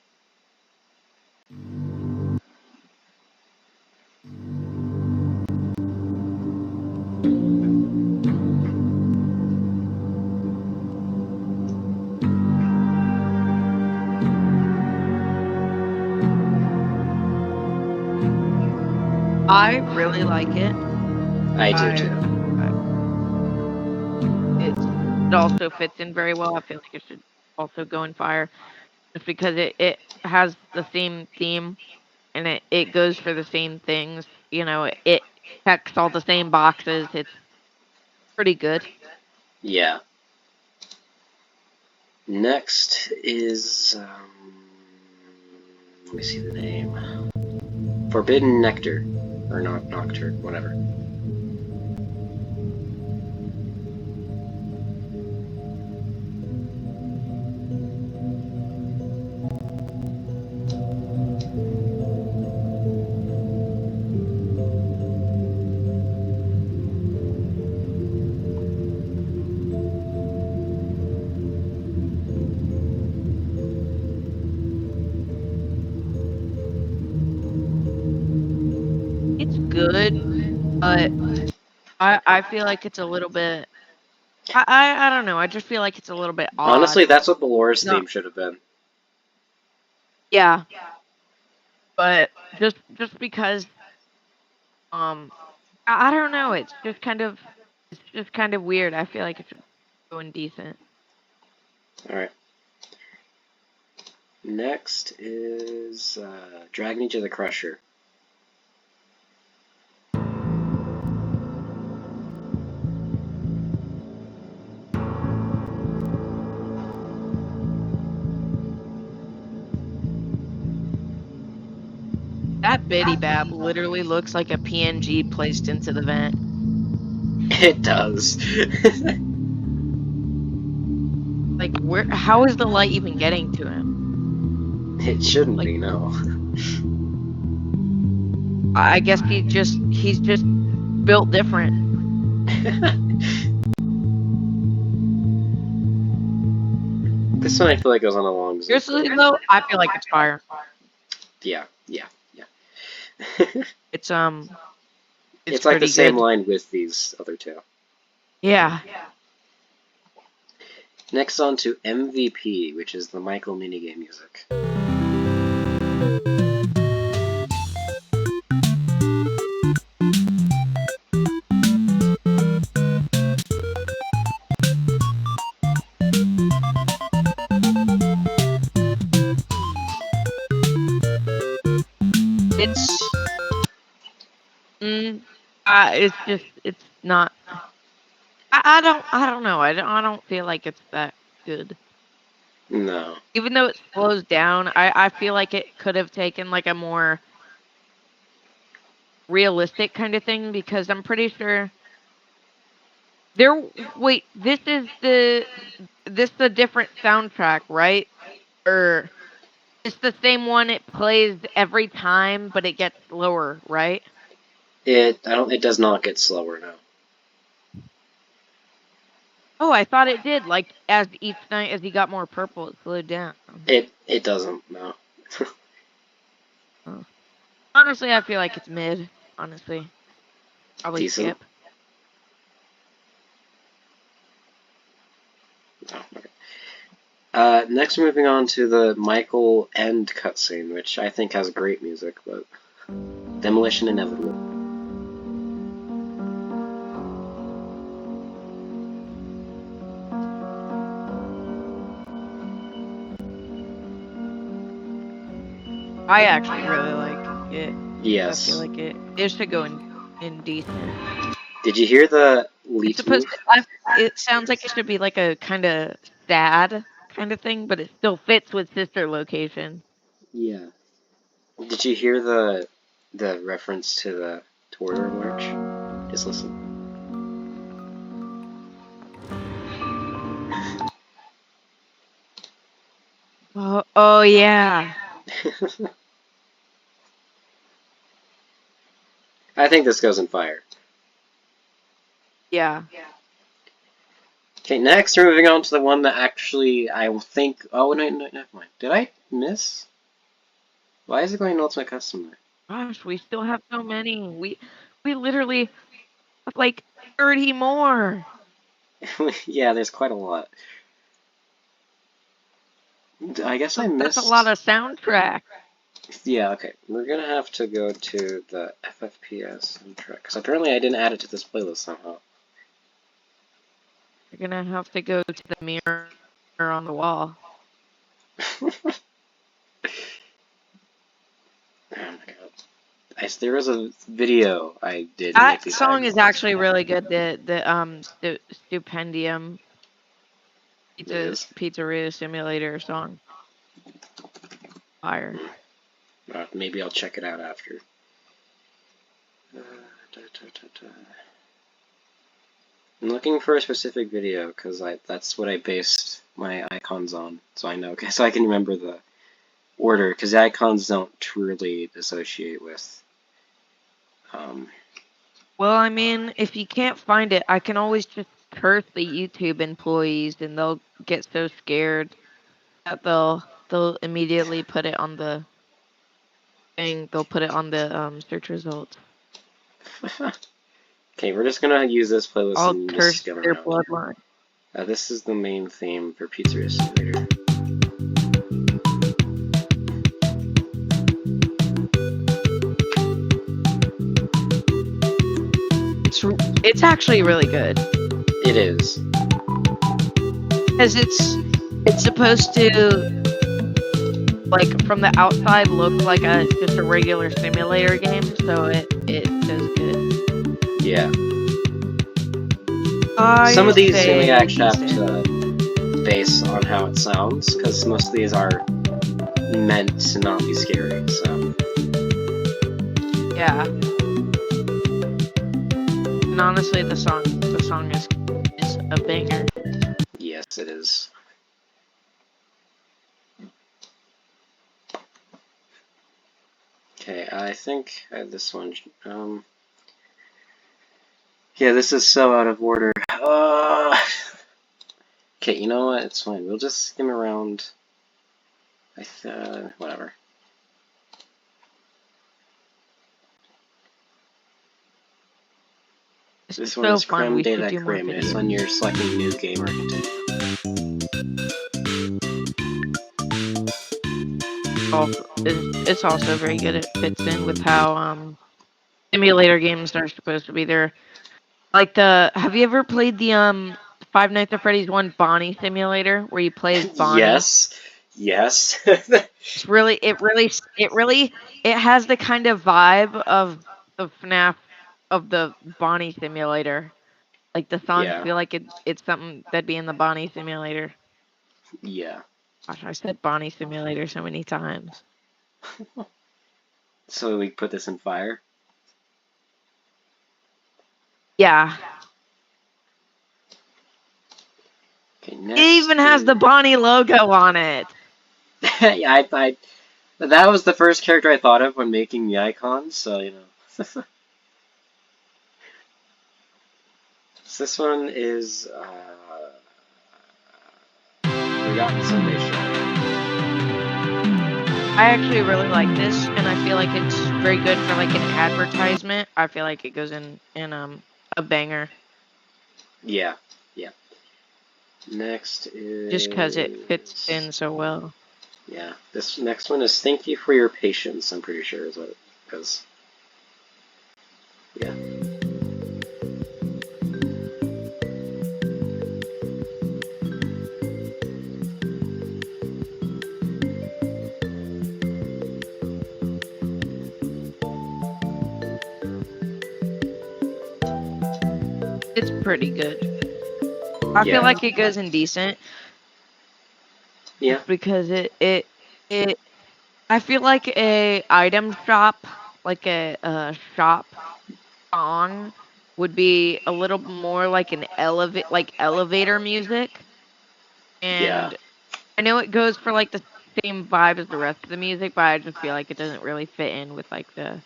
[SPEAKER 2] I really like it.
[SPEAKER 1] I do
[SPEAKER 2] I,
[SPEAKER 1] too.
[SPEAKER 2] I it also fits in very well. I feel like it should also go in fire just because it has the same theme and it goes for the same things. It checks all the same boxes. It's pretty good.
[SPEAKER 1] Yeah. Next is let me see the name. Forbidden Nectar, or not Nocturne, whatever.
[SPEAKER 2] It's good, but I feel like it's a little bit. I don't know. I just feel like it's a little bit
[SPEAKER 1] Honestly,
[SPEAKER 2] odd.
[SPEAKER 1] that's what the Loris
[SPEAKER 2] Not
[SPEAKER 1] theme should have been.
[SPEAKER 2] yeah, but just because I don't know. It's just kind of weird. I feel like it's going decent.
[SPEAKER 1] Alright. Next is Drag Me to the Crusher.
[SPEAKER 2] That Biddy Bab literally looks like a PNG placed into the vent.
[SPEAKER 1] It does.
[SPEAKER 2] Like where? How is the light even getting to him?
[SPEAKER 1] It shouldn't
[SPEAKER 2] Like
[SPEAKER 1] be, no.
[SPEAKER 2] I guess he's just built different.
[SPEAKER 1] This one I feel like goes on a long
[SPEAKER 2] Seriously
[SPEAKER 1] Zuko.
[SPEAKER 2] though, I feel like it's fire.
[SPEAKER 1] Yeah, yeah, yeah.
[SPEAKER 2] It's it's
[SPEAKER 1] It's like the
[SPEAKER 2] pretty
[SPEAKER 1] same
[SPEAKER 2] good.
[SPEAKER 1] line with these other two.
[SPEAKER 2] Yeah.
[SPEAKER 1] Next on to MVP, which is the Michael minigame music.
[SPEAKER 2] It's mm, it's not. I don't know. I don't feel like it's that good.
[SPEAKER 1] No.
[SPEAKER 2] Even though it slows down, I feel like it could have taken like a more realistic kind of thing because I'm pretty sure there. Wait, this the different soundtrack, right? Or it's the same one. It plays every time, but it gets slower, right?
[SPEAKER 1] It does not get slower now.
[SPEAKER 2] Oh, I thought it did. Like as each night as he got more purple, it slowed down.
[SPEAKER 1] It doesn't, no.
[SPEAKER 2] Oh. Honestly, I feel like it's mid. Honestly, probably
[SPEAKER 1] Decent.
[SPEAKER 2] skip.
[SPEAKER 1] No, okay. Next, moving on to the Michael end cutscene, which I think has great music, but Demolition Inevitable.
[SPEAKER 2] I actually really like it. I
[SPEAKER 1] Yes.
[SPEAKER 2] feel like it should go in decent.
[SPEAKER 1] Did you hear the
[SPEAKER 2] It's
[SPEAKER 1] leaf
[SPEAKER 2] supposed
[SPEAKER 1] move?
[SPEAKER 2] to. It sounds like it should be like a kind of sad kind of thing, but it still fits with sister location.
[SPEAKER 1] Yeah. Did you hear the reference to the Torter March? Just listen.
[SPEAKER 2] Oh yeah.
[SPEAKER 1] I think this goes in fire.
[SPEAKER 2] Yeah.
[SPEAKER 1] Okay, next we're moving on to the one that actually I think. Oh no, never mind. Did I miss? Why is it going to Ultimate Customer?
[SPEAKER 2] Gosh, we still have so many. We literally have like 30 more.
[SPEAKER 1] Yeah, there's quite a lot. I guess I
[SPEAKER 2] That's a lot
[SPEAKER 1] missed.
[SPEAKER 2] of soundtrack.
[SPEAKER 1] Yeah, okay. We're gonna have to go to the FFPS soundtrack because apparently I didn't add it to this playlist somehow.
[SPEAKER 2] You're gonna have to go to the mirror on the wall.
[SPEAKER 1] Oh my god. There was a video I did to make
[SPEAKER 2] That
[SPEAKER 1] these
[SPEAKER 2] song is
[SPEAKER 1] icons.
[SPEAKER 2] actually really good. The Stupendium
[SPEAKER 1] It is.
[SPEAKER 2] Pizzeria Simulator song. Fire.
[SPEAKER 1] Maybe I'll check it out after. Da, da, da. I'm looking for a specific video because that's what I based my icons on, so I know, so I can remember the order because the icons don't truly associate with.
[SPEAKER 2] Well, I mean, if you can't find it, I can always just curse the YouTube employees, and they'll get so scared that they'll immediately put it on the thing. They'll put it on the search results.
[SPEAKER 1] Okay, we're just gonna use this playlist
[SPEAKER 2] I'll
[SPEAKER 1] and just
[SPEAKER 2] curse
[SPEAKER 1] skim
[SPEAKER 2] their
[SPEAKER 1] around.
[SPEAKER 2] bloodline.
[SPEAKER 1] This is the main theme for Pizzeria Simulator.
[SPEAKER 2] It's actually really good
[SPEAKER 1] It is.
[SPEAKER 2] because it's supposed to, like, from the outside look like just a regular simulator game, so it does good.
[SPEAKER 1] Yeah. Some
[SPEAKER 2] I
[SPEAKER 1] of these you may
[SPEAKER 2] say
[SPEAKER 1] actually have
[SPEAKER 2] decent.
[SPEAKER 1] to base on how it sounds, because most of these are meant to not be scary, so.
[SPEAKER 2] Yeah. And honestly, the song is a banger.
[SPEAKER 1] Yes, it is. Okay, I think I have this one. Yeah, this is so out of order. Okay, you know what? It's fine. We'll just skim around. Whatever. This one
[SPEAKER 2] So
[SPEAKER 1] is
[SPEAKER 2] fun.
[SPEAKER 1] creme
[SPEAKER 2] We
[SPEAKER 1] de
[SPEAKER 2] should
[SPEAKER 1] la
[SPEAKER 2] do more
[SPEAKER 1] creme. It's
[SPEAKER 2] videos.
[SPEAKER 1] when you're selecting new game or continue.
[SPEAKER 2] It's also very good. It fits in with how simulator games are supposed to be. They're like have you ever played the Five Nights at Freddy's one Bonnie Simulator where you play as Bonnie?
[SPEAKER 1] Yes. Yes.
[SPEAKER 2] It's really it has the kind of vibe of the FNAF of the Bonnie Simulator. Like the songs
[SPEAKER 1] Yeah.
[SPEAKER 2] feel like it's something that'd be in the Bonnie Simulator.
[SPEAKER 1] Yeah.
[SPEAKER 2] Gosh, I said Bonnie Simulator so many times.
[SPEAKER 1] So we put this in fire?
[SPEAKER 2] Yeah.
[SPEAKER 1] Okay,
[SPEAKER 2] It
[SPEAKER 1] next
[SPEAKER 2] even has the Bonnie logo on it.
[SPEAKER 1] yeah, that was the first character I thought of when making the icons, so you know. So this one is Forgotten Sunday Show.
[SPEAKER 2] I actually really like this, and I feel like it's very good for like an advertisement. I feel like it goes in a banger.
[SPEAKER 1] Yeah, yeah. Next
[SPEAKER 2] Just because it fits
[SPEAKER 1] is
[SPEAKER 2] in so well.
[SPEAKER 1] yeah. This next one is Thank You for Your Patience. I'm pretty sure is what it is. Yeah.
[SPEAKER 2] It's pretty good. I feel
[SPEAKER 1] Yeah.
[SPEAKER 2] like it goes indecent.
[SPEAKER 1] Yeah.
[SPEAKER 2] Just because it I feel like a item shop, like a shop song would be a little more like an elevator music.
[SPEAKER 1] Yeah.
[SPEAKER 2] And I know it goes for like the same vibe as the rest of the music, but I just feel like it doesn't really fit in with like the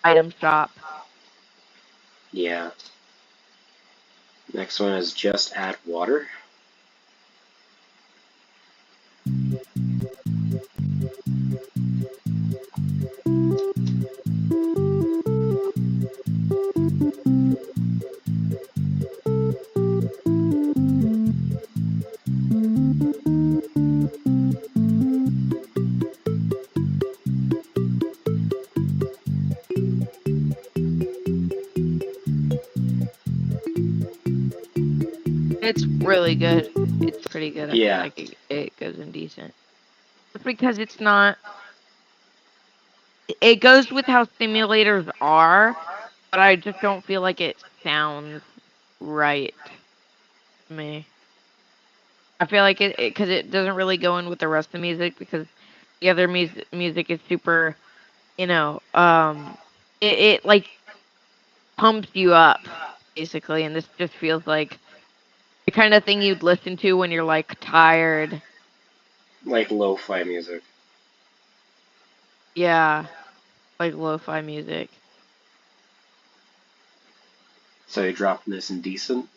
[SPEAKER 2] item shop.
[SPEAKER 1] Yeah. Next one is just add water.
[SPEAKER 2] It's really good. It's pretty good. I feel
[SPEAKER 1] Yeah.
[SPEAKER 2] like it goes indecent. Just because it's not it goes with how simulators are, but I just don't feel like it sounds right to me. I feel like it because it doesn't really go in with the rest of the music because the other music is super, you know, it like pumps you up basically, and this just feels like the kind of thing you'd listen to when you're like tired.
[SPEAKER 1] Like lo-fi music.
[SPEAKER 2] Yeah, like lo-fi music.
[SPEAKER 1] So you dropping this indecent.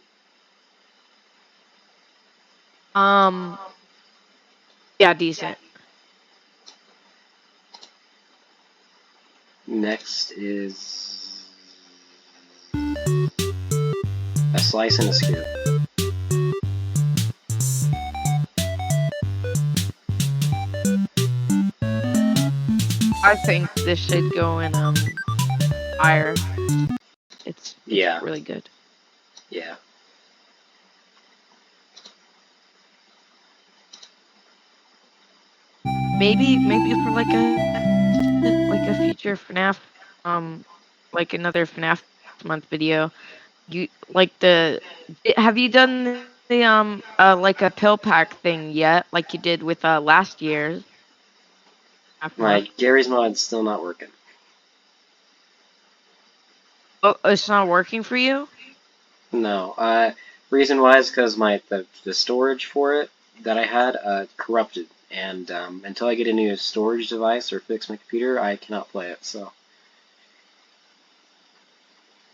[SPEAKER 2] Um, yeah, decent.
[SPEAKER 1] Next is a slice and a skewer.
[SPEAKER 2] I think this should go in higher. It's
[SPEAKER 1] Yeah.
[SPEAKER 2] really good.
[SPEAKER 1] Yeah.
[SPEAKER 2] Maybe for like a future FNAF like another FNAF month video. You like have you done the like a pill pack thing yet like you did with last year's FNAF
[SPEAKER 1] My
[SPEAKER 2] month?
[SPEAKER 1] Gary's mod's still not working.
[SPEAKER 2] Oh, it's not working for you?
[SPEAKER 1] No. Reason why is because the storage for it that I had corrupted, and until I get a new storage device or fix my computer, I cannot play it. So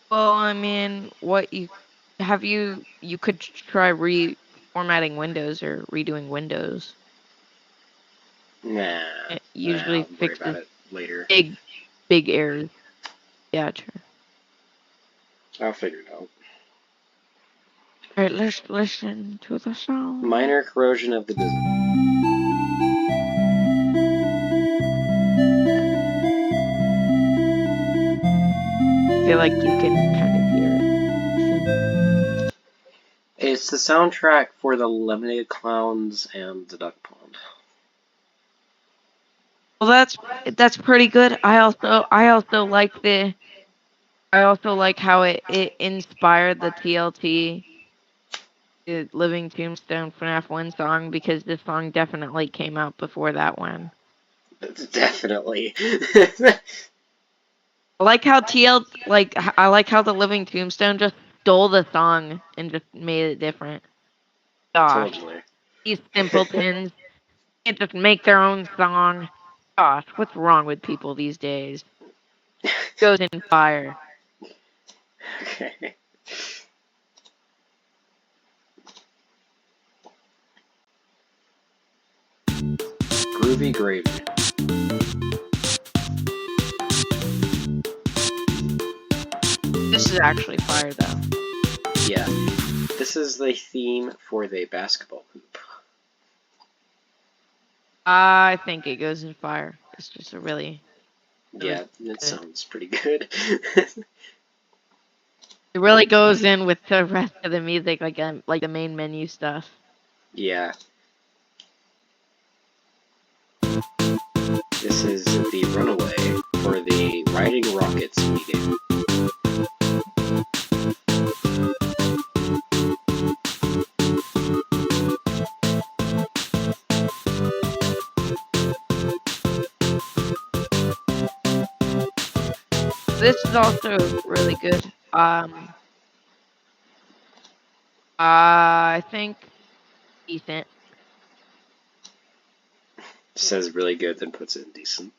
[SPEAKER 2] Well, I mean, what you could try reformatting Windows or redoing Windows.
[SPEAKER 1] nah,
[SPEAKER 2] It
[SPEAKER 1] nah,
[SPEAKER 2] usually
[SPEAKER 1] I'll worry about
[SPEAKER 2] fixes
[SPEAKER 1] it later.
[SPEAKER 2] big errors. Yeah, true.
[SPEAKER 1] I'll figure it out.
[SPEAKER 2] All right, let's listen to the song.
[SPEAKER 1] Minor corrosion of the business.
[SPEAKER 2] Feel like you can kind of hear it.
[SPEAKER 1] It's the soundtrack for the Lemonade Clowns and the Duck Pond.
[SPEAKER 2] Well, that's pretty good. I also like how it inspired the TLT, the Living Tombstone FNAF 1 song because this song definitely came out before that one.
[SPEAKER 1] Definitely.
[SPEAKER 2] I like how the Living Tombstone just stole the song and just made it different. Gosh,
[SPEAKER 1] Totally.
[SPEAKER 2] these simpletons can't just make their own song. Gosh, what's wrong with people these days? Goes in fire.
[SPEAKER 1] Okay. Groovy Gravy.
[SPEAKER 2] This is actually fire though.
[SPEAKER 1] Yeah. This is the theme for the basketball hoop.
[SPEAKER 2] I think it goes in fire. It's just a really
[SPEAKER 1] Yeah, it
[SPEAKER 2] good.
[SPEAKER 1] sounds pretty good.
[SPEAKER 2] It really goes in with the rest of the music, like the main menu stuff.
[SPEAKER 1] Yeah. This is the Runaway for the Riding Rockets minigame.
[SPEAKER 2] This is also really good. I think decent.
[SPEAKER 1] Says really good, then puts it in decent.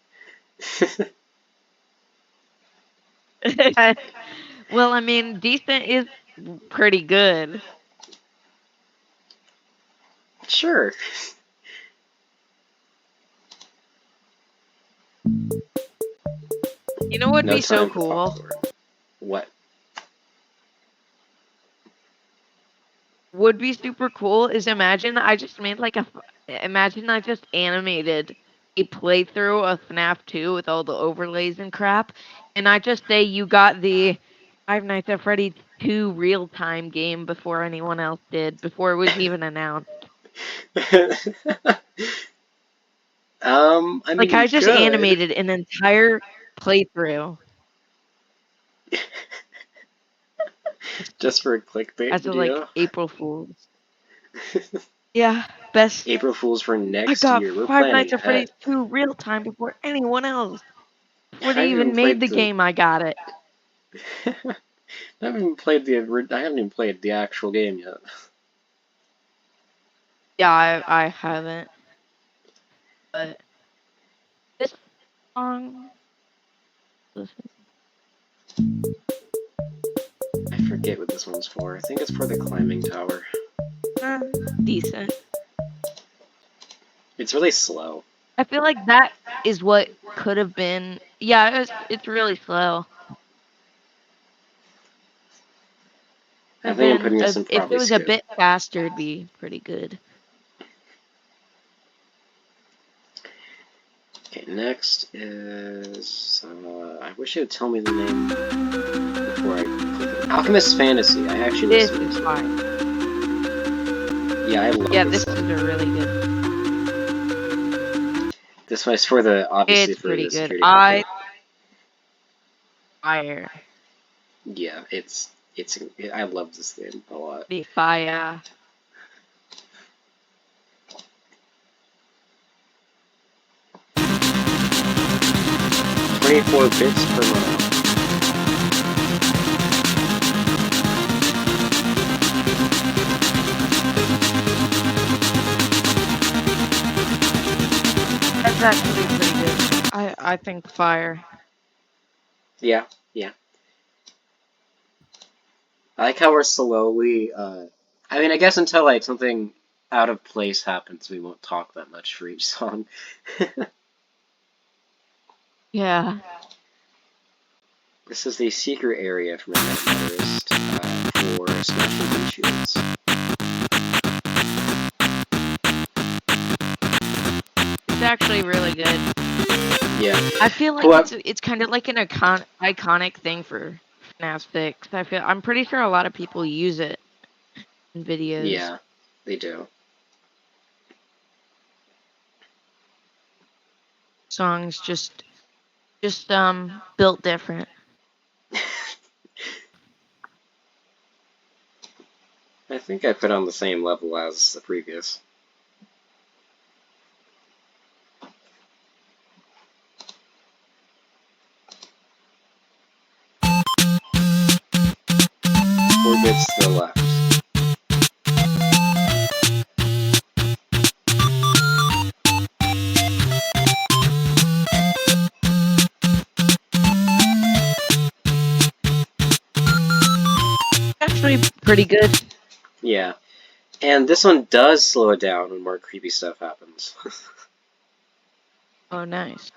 [SPEAKER 2] Well, I mean, decent is pretty good.
[SPEAKER 1] Sure.
[SPEAKER 2] You know what would
[SPEAKER 1] No
[SPEAKER 2] be so
[SPEAKER 1] time for
[SPEAKER 2] cool?
[SPEAKER 1] popcorn. What?
[SPEAKER 2] Would be super cool is imagine I just made like imagine I just animated a playthrough of FNAF 2 with all the overlays and crap, and I just say you got the Five Nights at Freddy's 2 real-time game before anyone else did, before it was even announced.
[SPEAKER 1] I
[SPEAKER 2] Like
[SPEAKER 1] mean,
[SPEAKER 2] I
[SPEAKER 1] you
[SPEAKER 2] just
[SPEAKER 1] could.
[SPEAKER 2] animated an entire playthrough
[SPEAKER 1] Just for a clickbait
[SPEAKER 2] as a like
[SPEAKER 1] video.
[SPEAKER 2] April Fool's. Yeah, best.
[SPEAKER 1] April Fools for
[SPEAKER 2] I
[SPEAKER 1] next
[SPEAKER 2] got
[SPEAKER 1] year. We're
[SPEAKER 2] Five
[SPEAKER 1] planning
[SPEAKER 2] Nights at
[SPEAKER 1] ahead.
[SPEAKER 2] Freddy's 2 real-time before anyone else. Before
[SPEAKER 1] I
[SPEAKER 2] they
[SPEAKER 1] haven't even
[SPEAKER 2] even made
[SPEAKER 1] played
[SPEAKER 2] the
[SPEAKER 1] the.
[SPEAKER 2] game, I got it.
[SPEAKER 1] I haven't even played the. I haven't even played the actual game yet.
[SPEAKER 2] Yeah, I haven't. But this song, listen,
[SPEAKER 1] I forget what this one's for. I think it's for the climbing tower.
[SPEAKER 2] eh, decent.
[SPEAKER 1] It's really slow.
[SPEAKER 2] I feel like that is what could have been. Yeah, it's really slow.
[SPEAKER 1] I
[SPEAKER 2] Have
[SPEAKER 1] think I'm
[SPEAKER 2] been
[SPEAKER 1] putting this in
[SPEAKER 2] if it
[SPEAKER 1] probably
[SPEAKER 2] was a
[SPEAKER 1] skip.
[SPEAKER 2] bit faster, it'd be pretty good.
[SPEAKER 1] Okay, next is. I wish you would tell me the name before I click it. Alchemist Fantasy. I actually
[SPEAKER 2] This
[SPEAKER 1] listened
[SPEAKER 2] is
[SPEAKER 1] to
[SPEAKER 2] fine.
[SPEAKER 1] it. Yeah, I love
[SPEAKER 2] Yeah,
[SPEAKER 1] this
[SPEAKER 2] this is
[SPEAKER 1] song.
[SPEAKER 2] a really good.
[SPEAKER 1] This one's for the obviously
[SPEAKER 2] It's
[SPEAKER 1] for
[SPEAKER 2] pretty
[SPEAKER 1] the
[SPEAKER 2] good.
[SPEAKER 1] security couple.
[SPEAKER 2] Fire.
[SPEAKER 1] Yeah, it's I love this theme a lot.
[SPEAKER 2] The fire.
[SPEAKER 1] 24 bits per mile.
[SPEAKER 2] That's actually pretty good. I think fire.
[SPEAKER 1] Yeah, yeah. I like how we're slowly. I mean, I guess until like something out of place happens, we won't talk that much for each song.
[SPEAKER 2] Yeah.
[SPEAKER 1] This is the secret area from a Night Forest for smashing windshields.
[SPEAKER 2] It's actually really good.
[SPEAKER 1] Yeah.
[SPEAKER 2] I feel like
[SPEAKER 1] Well,
[SPEAKER 2] it's kind of like an iconic thing for FNAF 6. I'm pretty sure a lot of people use it in videos.
[SPEAKER 1] yeah, they do.
[SPEAKER 2] Songs just built different.
[SPEAKER 1] I think I put on the same level as the previous. Four bits to the left.
[SPEAKER 2] Actually pretty good.
[SPEAKER 1] Yeah. And this one does slow it down when more creepy stuff happens.
[SPEAKER 2] Oh, nice.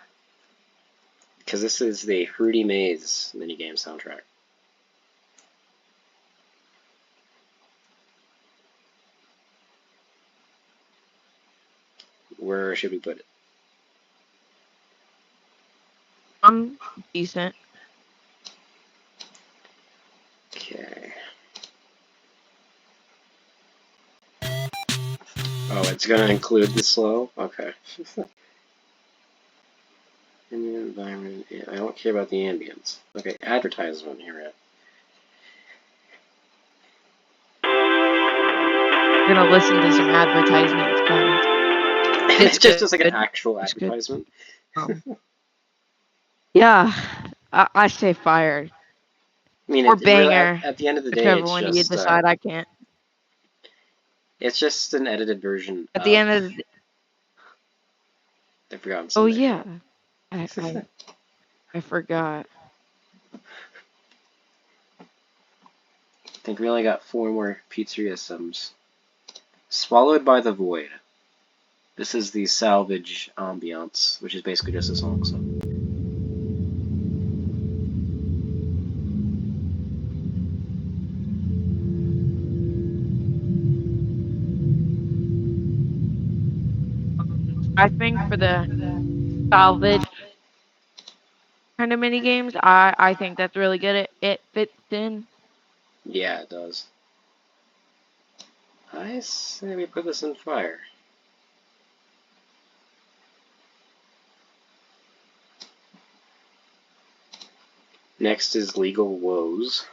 [SPEAKER 1] Because this is the Fruity Maze minigame soundtrack. Where should we put it?
[SPEAKER 2] Decent.
[SPEAKER 1] Okay. Oh, it's gonna include the slow? Okay. In the environment, yeah, I don't care about the ambience. Okay, advertisement here.
[SPEAKER 2] I'm gonna listen to some advertisements, guys. It's
[SPEAKER 1] It's just like an
[SPEAKER 2] good.
[SPEAKER 1] actual
[SPEAKER 2] It's good.
[SPEAKER 1] advertisement.
[SPEAKER 2] Um, yeah. I say fire
[SPEAKER 1] I mean,
[SPEAKER 2] or
[SPEAKER 1] it really
[SPEAKER 2] banger,
[SPEAKER 1] at the end of the day,
[SPEAKER 2] whichever one you decide. I can't.
[SPEAKER 1] it's just an edited version
[SPEAKER 2] At the
[SPEAKER 1] of
[SPEAKER 2] end of the,
[SPEAKER 1] the Forgotten
[SPEAKER 2] oh
[SPEAKER 1] Sunday.
[SPEAKER 2] yeah, I I I forgot.
[SPEAKER 1] I think we only got 4 more pizzeria sims. Swallowed by the Void. This is the salvage ambiance, which is basically just a song. So
[SPEAKER 2] I think for the salvage kind of mini games, I think that's really good. It fits in.
[SPEAKER 1] yeah, it does. I say we put this in fire. Next is Legal Woes.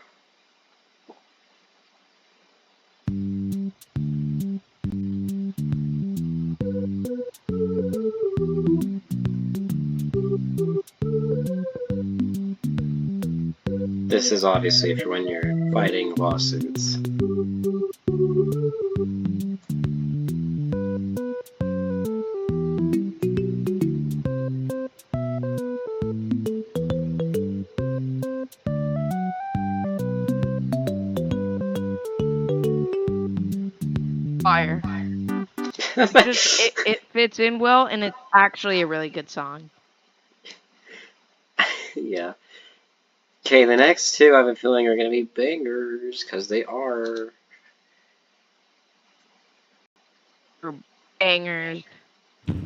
[SPEAKER 1] This is obviously for when you're fighting lawsuits.
[SPEAKER 2] Fire. It fits in well, and it's actually a really good song.
[SPEAKER 1] Yeah. Okay, the next two I have a feeling are going to be bangers, because they are.
[SPEAKER 2] Or bangers.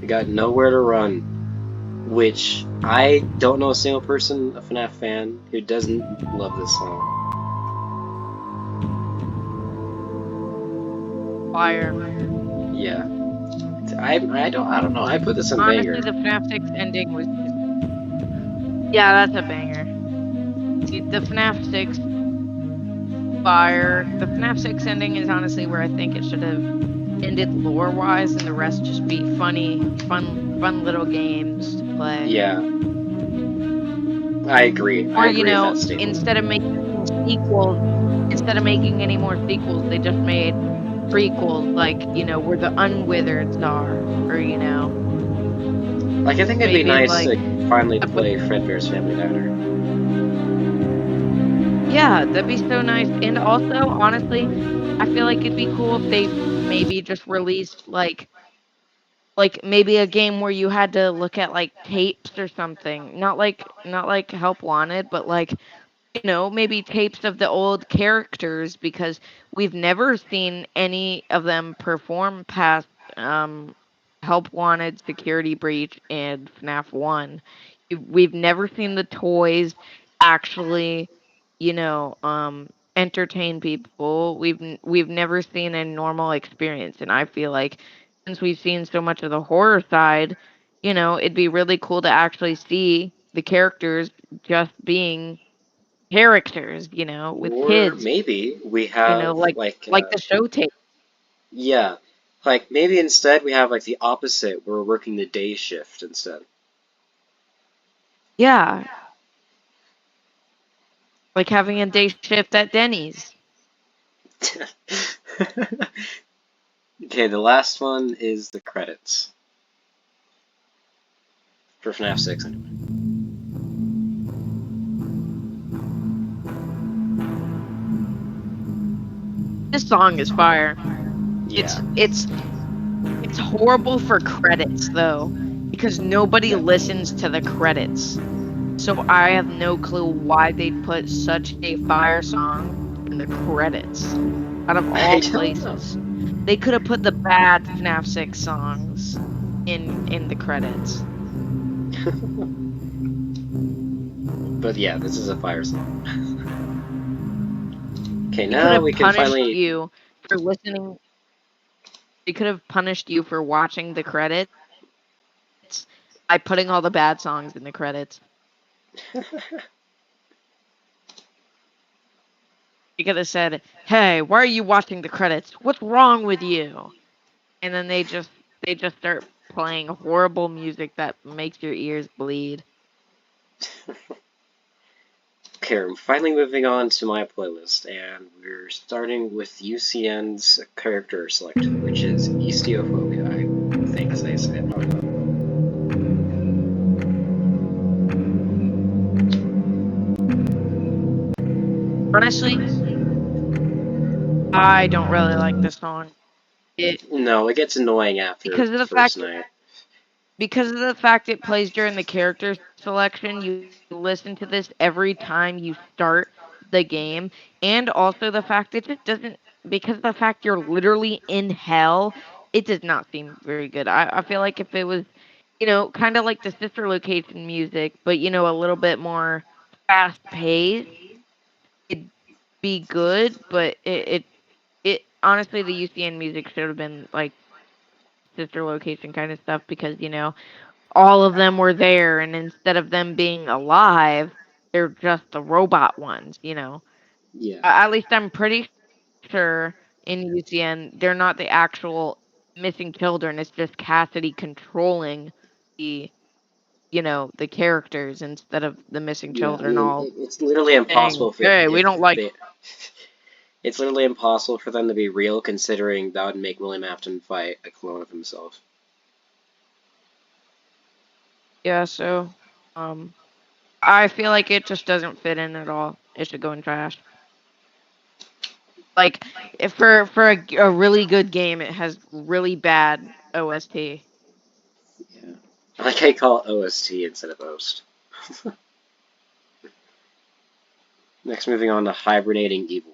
[SPEAKER 1] We got Nowhere to Run, which I don't know a single person, a FNAF fan, who doesn't love this song.
[SPEAKER 2] Fire.
[SPEAKER 1] Yeah. I don't know. I put this in banger.
[SPEAKER 2] Honestly, the FNAF 6 ending was just, yeah, that's a banger. See, the FNAF 6 fire. The FNAF 6 ending is honestly where I think it should have ended lore-wise, and the rest just be fun little games to play.
[SPEAKER 1] Yeah, I agree. I
[SPEAKER 2] Or,
[SPEAKER 1] agree with that statement.
[SPEAKER 2] instead of making any more sequels, they just made prequels, like, where the Unwithereds are, or,
[SPEAKER 1] Like, I think it'd be
[SPEAKER 2] maybe,
[SPEAKER 1] nice
[SPEAKER 2] like,
[SPEAKER 1] to finally play Fredbear's Family Diner.
[SPEAKER 2] yeah, that'd be so nice. And also, honestly, I feel like it'd be cool if they maybe just released, like maybe a game where you had to look at like tapes or something. Not like Help Wanted, but like, maybe tapes of the old characters, because we've never seen any of them perform past um Help Wanted, Security Breach, and FNAF 1. We've never seen the toys actually, entertain people. We've never seen a normal experience, and I feel like since we've seen so much of the horror side, it'd be really cool to actually see the characters just being characters, with
[SPEAKER 1] Or
[SPEAKER 2] kids,
[SPEAKER 1] maybe we have,
[SPEAKER 2] like
[SPEAKER 1] like,
[SPEAKER 2] the show tape.
[SPEAKER 1] yeah. Like, maybe instead we have, like, the opposite, where we're working the day shift instead.
[SPEAKER 2] Yeah, like having a day shift at Denny's.
[SPEAKER 1] Okay, the last one is the credits. For FNAF 6, anyway.
[SPEAKER 2] This song is fire.
[SPEAKER 1] Yeah.
[SPEAKER 2] It's horrible for credits though, because nobody listens to the credits. So I have no clue why they'd put such a fire song in the credits. Out of
[SPEAKER 1] I
[SPEAKER 2] all
[SPEAKER 1] don't know.
[SPEAKER 2] places, they could have put the bad FNAF 6 songs in the credits.
[SPEAKER 1] But yeah, this is a fire song. Okay,
[SPEAKER 2] They could
[SPEAKER 1] now
[SPEAKER 2] have
[SPEAKER 1] we can
[SPEAKER 2] punished
[SPEAKER 1] finally.
[SPEAKER 2] you for listening. They could have punished you for watching the credits by putting all the bad songs in the credits. You could have said, "Hey, why are you watching the credits? What's wrong with you?" And then they just start playing horrible music that makes your ears bleed.
[SPEAKER 1] Okay, we're finally moving on to my playlist, and we're starting with UCN's character selection, which is Istiophobia, I think as they say it. Probably not.
[SPEAKER 2] Honestly, I don't really like this song. It
[SPEAKER 1] No, it gets annoying after
[SPEAKER 2] because of
[SPEAKER 1] the
[SPEAKER 2] the
[SPEAKER 1] first
[SPEAKER 2] fact
[SPEAKER 1] night.
[SPEAKER 2] because of the fact it plays during the character selection. You listen to this every time you start the game, and also the fact it just doesn't, because of the fact you're literally in hell. It does not seem very good. I feel like if it was, kind of like the sister location music, but a little bit more fast paced, it'd be good. But it honestly, the UCN music should have been like sister location kind of stuff, because all of them were there, and instead of them being alive, they're just the robot ones.
[SPEAKER 1] Yeah,
[SPEAKER 2] At least I'm pretty sure in UCN they're not the actual missing children. It's just Cassidy controlling the the characters instead of the missing
[SPEAKER 1] yeah. I
[SPEAKER 2] children
[SPEAKER 1] mean,
[SPEAKER 2] all
[SPEAKER 1] it's literally
[SPEAKER 2] saying,
[SPEAKER 1] impossible
[SPEAKER 2] "Hey, we
[SPEAKER 1] if
[SPEAKER 2] don't like."
[SPEAKER 1] they. It's literally impossible for them to be real, considering that would make William Afton fight a clone of himself.
[SPEAKER 2] Yeah, so um I feel like it just doesn't fit in at all. It should go in trash. Like, if for a really good game, it has really bad OST.
[SPEAKER 1] Yeah. I like how you call it OST instead of OST. Next, moving on to Hibernating Evil.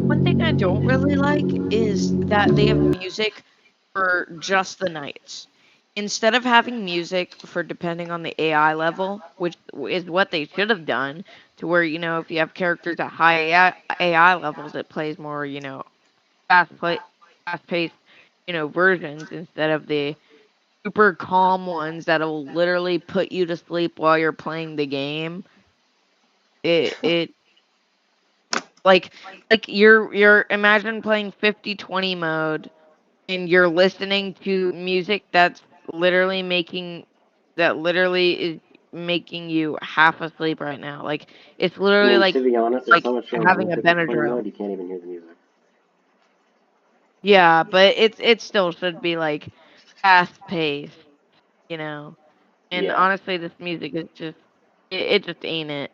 [SPEAKER 2] One thing I don't really like is that they have music for just the knights. Instead of having music for depending on the AI level, which is what they should have done, to where, if you have characters at high AI levels, it plays more, fast play, fast paced, versions, instead of the super calm ones that'll literally put you to sleep while you're playing the game. It like you're imagine playing 50/20 mode, and you're listening to music that literally is making you half asleep right now. Like, it's
[SPEAKER 1] I
[SPEAKER 2] literally
[SPEAKER 1] mean,
[SPEAKER 2] like
[SPEAKER 1] to be honest, there's so
[SPEAKER 2] like
[SPEAKER 1] much going on in
[SPEAKER 2] having a
[SPEAKER 1] 50/20
[SPEAKER 2] Benadryl.
[SPEAKER 1] mode, you can't even hear the music.
[SPEAKER 2] Yeah, but it still should be like fast paced, you know. And
[SPEAKER 1] Yeah.
[SPEAKER 2] honestly, this music is just it just ain't it.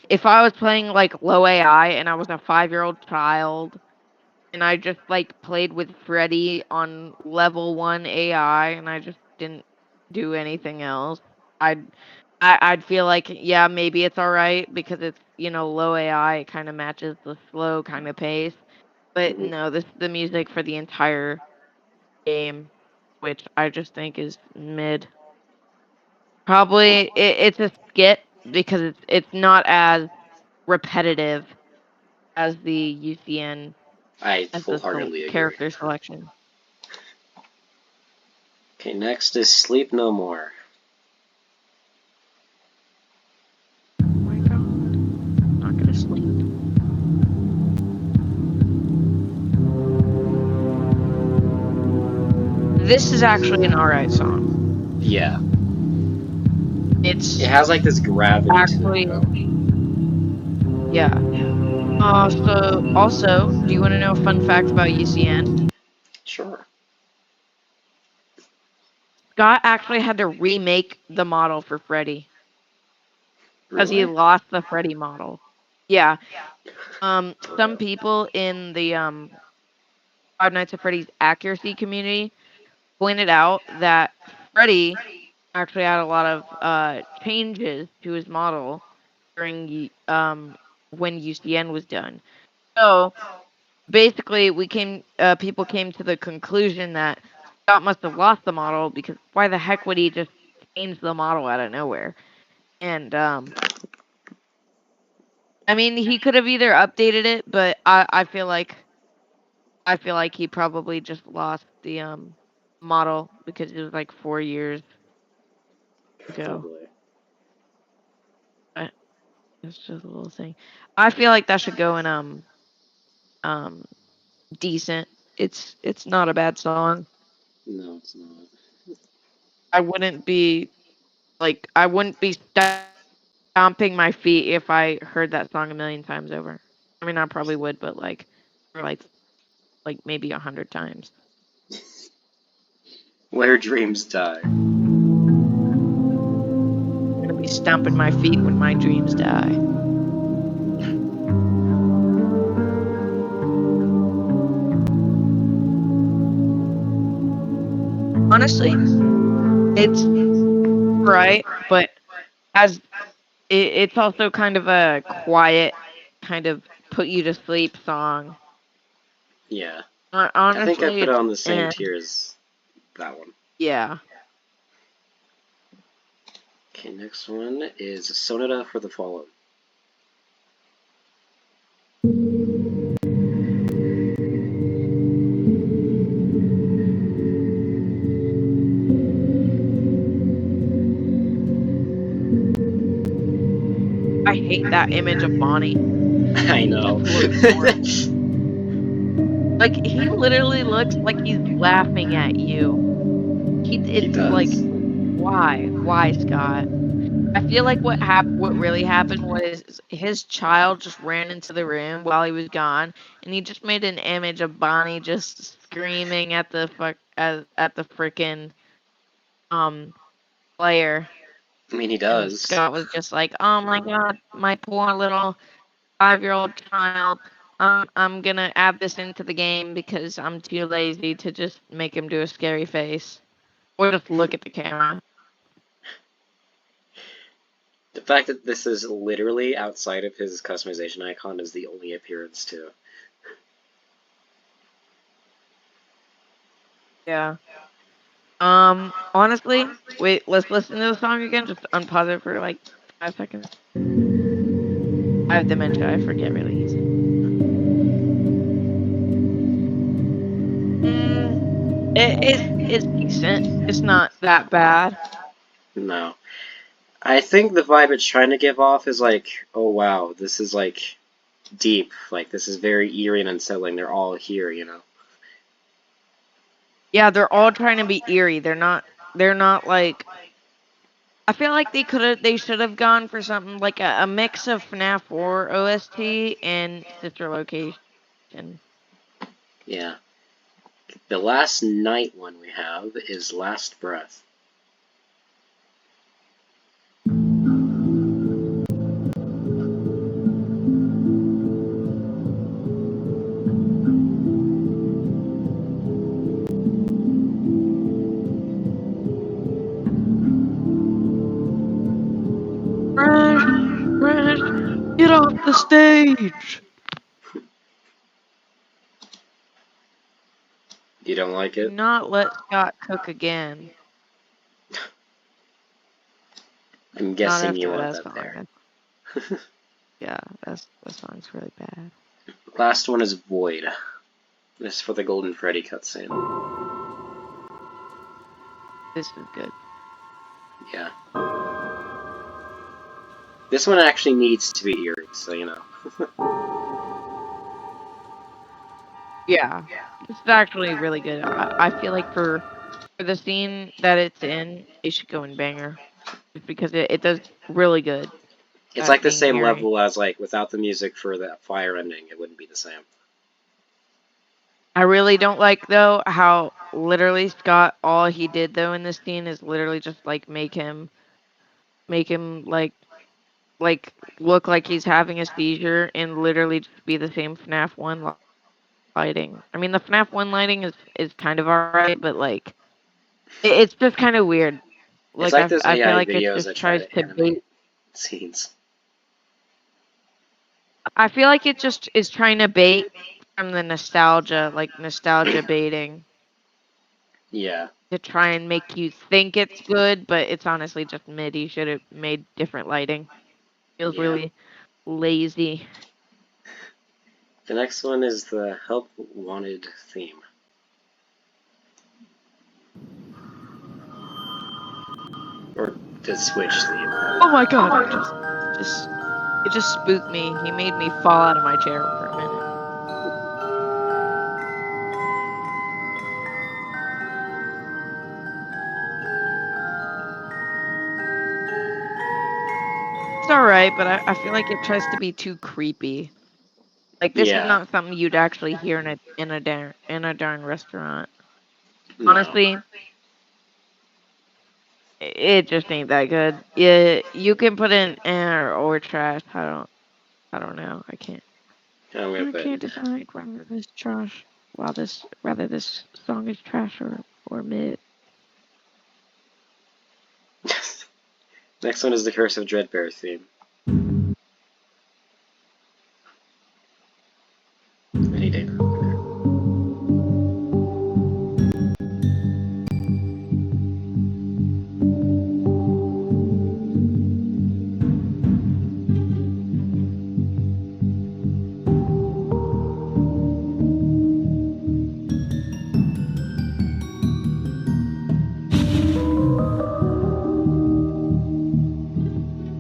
[SPEAKER 2] If I was playing like low AI and I was a 5-year-old child and I just like played with Freddy on level 1 AI and I just didn't do anything else, I'd I'd feel like, yeah, maybe it's all right because it's, low AI, it kind of matches the slow kind of pace. But
[SPEAKER 1] Hmm.
[SPEAKER 2] no, this the music for the entire game, which I just think is mid. Probably it's a skip because it's not as repetitive as the UCN,
[SPEAKER 1] I
[SPEAKER 2] as the
[SPEAKER 1] full-heartedly agree.
[SPEAKER 2] character selection.
[SPEAKER 1] Okay, next is Sleep No More.
[SPEAKER 2] Oh my god, I'm not gonna sleep. This is actually an alright song.
[SPEAKER 1] Yeah. It
[SPEAKER 2] It's
[SPEAKER 1] has like this gravity to it,
[SPEAKER 2] actually,
[SPEAKER 1] though.
[SPEAKER 2] yeah. So also, do you want to know a fun fact about UCN?
[SPEAKER 1] Sure.
[SPEAKER 2] Scott actually had to remake the model for Freddy because he
[SPEAKER 1] Really?
[SPEAKER 2] lost the Freddy model. Yeah. Some people in the Five Nights at Freddy's accuracy community pointed out that Freddy actually had a lot of changes to his model during when UCN was done. So basically, people came to the conclusion that Scott must have lost the model, because why the heck would he just change the model out of nowhere? And I mean, he could have either updated it, but I feel like he probably just lost the model because it was like 4 years ago.
[SPEAKER 1] Probably.
[SPEAKER 2] It's just a little thing. I feel like that should go in um decent. It's not a bad song.
[SPEAKER 1] No, it's not.
[SPEAKER 2] I wouldn't be stomping my feet if I heard that song a million times over. I mean, I probably would, but for like maybe 100 times.
[SPEAKER 1] Where dreams die.
[SPEAKER 2] I'm gonna be stomping my feet when my dreams die. Honestly, it's right, but as it's also kind of a quiet, kind of put you to sleep song.
[SPEAKER 1] Yeah. I think I
[SPEAKER 2] Honestly,
[SPEAKER 1] put it
[SPEAKER 2] it's
[SPEAKER 1] on the same tier as that one.
[SPEAKER 2] yeah.
[SPEAKER 1] Okay, next one is Sonata for the Fallen.
[SPEAKER 2] I hate that image of Bonnie.
[SPEAKER 1] I
[SPEAKER 2] He
[SPEAKER 1] know.
[SPEAKER 2] just looks horrible. Like he literally looks like he's laughing at you.
[SPEAKER 1] He
[SPEAKER 2] It's like
[SPEAKER 1] does.
[SPEAKER 2] why Scott? I feel like what really happened was his child just ran into the room while he was gone, and he just made an image of Bonnie just screaming at the at the freaking um player.
[SPEAKER 1] I mean, he
[SPEAKER 2] And
[SPEAKER 1] does.
[SPEAKER 2] Scott was just like, "Oh my God, my poor little 5-year-old child. I'm gonna add this into the game because I'm too lazy to just make him do a scary face or just look at the camera."
[SPEAKER 1] The fact that this is literally outside of his customization icon is the only appearance, too.
[SPEAKER 2] Yeah. Honestly, wait, let's listen to the song again. Just unpause it for like 5 seconds. I have dementia. I forget really easy. Mm, it's decent. It's not that bad.
[SPEAKER 1] No. I think the vibe it's trying to give off is like, oh wow, this is like deep. Like, this is very eerie and unsettling. They're all here, you know?
[SPEAKER 2] Yeah, they're all trying to be eerie. They're not like I feel like they should have gone for something like a mix of FNAF 4 OST and Sister Location.
[SPEAKER 1] Yeah. The last night one we have is Last Breath.
[SPEAKER 2] Fresh, fresh, get off the stage.
[SPEAKER 1] You don't like
[SPEAKER 2] Do
[SPEAKER 1] it?
[SPEAKER 2] not let Scott cook again.
[SPEAKER 1] I'm
[SPEAKER 2] Not
[SPEAKER 1] guessing you
[SPEAKER 2] after
[SPEAKER 1] want
[SPEAKER 2] that
[SPEAKER 1] that
[SPEAKER 2] song.
[SPEAKER 1] there.
[SPEAKER 2] Yeah, that song's really bad.
[SPEAKER 1] Last one is Void. This is for the Golden Freddy cutscene.
[SPEAKER 2] This is good.
[SPEAKER 1] Yeah. This one actually needs to be eerie, so you know.
[SPEAKER 2] Yeah, this is actually really good. I feel like for the scene that it's in, it should go in banger. Just because it does really good
[SPEAKER 1] It's like
[SPEAKER 2] at
[SPEAKER 1] the
[SPEAKER 2] being
[SPEAKER 1] same
[SPEAKER 2] eerie.
[SPEAKER 1] level as like without the music for that fire ending, it wouldn't be the same.
[SPEAKER 2] I really don't like though how literally Scott all he did though in this scene is literally just like make him like look like he's having a seizure and literally just be the same FNAF 1 lighting. I mean the FNAF 1 lighting is kind of alright, but like it's just kind of weird.
[SPEAKER 1] It's
[SPEAKER 2] Like
[SPEAKER 1] like those
[SPEAKER 2] I feel
[SPEAKER 1] AI
[SPEAKER 2] like it
[SPEAKER 1] videos
[SPEAKER 2] just
[SPEAKER 1] that try
[SPEAKER 2] tries
[SPEAKER 1] to
[SPEAKER 2] to
[SPEAKER 1] animate
[SPEAKER 2] bait.
[SPEAKER 1] scenes.
[SPEAKER 2] I feel like it just is trying to bait from the nostalgia, like nostalgia baiting
[SPEAKER 1] Yeah,
[SPEAKER 2] to try and make you think it's good, but it's honestly just mid. You should have made different lighting. Feels
[SPEAKER 1] yeah.
[SPEAKER 2] really lazy.
[SPEAKER 1] The next one is the Help Wanted theme. Or the Switch theme,
[SPEAKER 2] Oh
[SPEAKER 1] rather.
[SPEAKER 2] my god! Just It just spooked me. He made me fall out of my chair for a minute. It's alright, but I feel like it tries to be too creepy. Like, this is
[SPEAKER 1] Yeah.
[SPEAKER 2] not something you'd actually hear in a darn restaurant.
[SPEAKER 1] No.
[SPEAKER 2] Honestly, it just ain't that good. You can put in air or trash. I don't know.
[SPEAKER 1] I'm gonna
[SPEAKER 2] I
[SPEAKER 1] put.
[SPEAKER 2] can't decide whether this trash, whether this song is trash or mid.
[SPEAKER 1] Next one is the Curse of Dreadbear theme. Any day.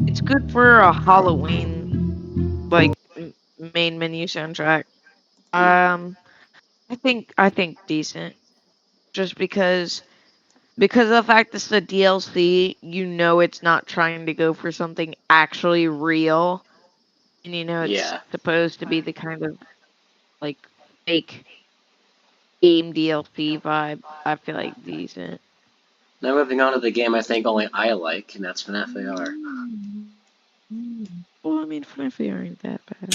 [SPEAKER 2] It's good for a Halloween like main menu soundtrack.
[SPEAKER 1] Yeah.
[SPEAKER 2] I think decent. Just because of the fact it's the DLC, you know it's not trying to go for something actually real, and you know it's
[SPEAKER 1] Yeah.
[SPEAKER 2] supposed to be the kind of like fake game DLC vibe. I feel like decent.
[SPEAKER 1] Now moving on to the game I think only I like, and that's FNAF AR.
[SPEAKER 2] Well, I mean, FNAF aren't that bad.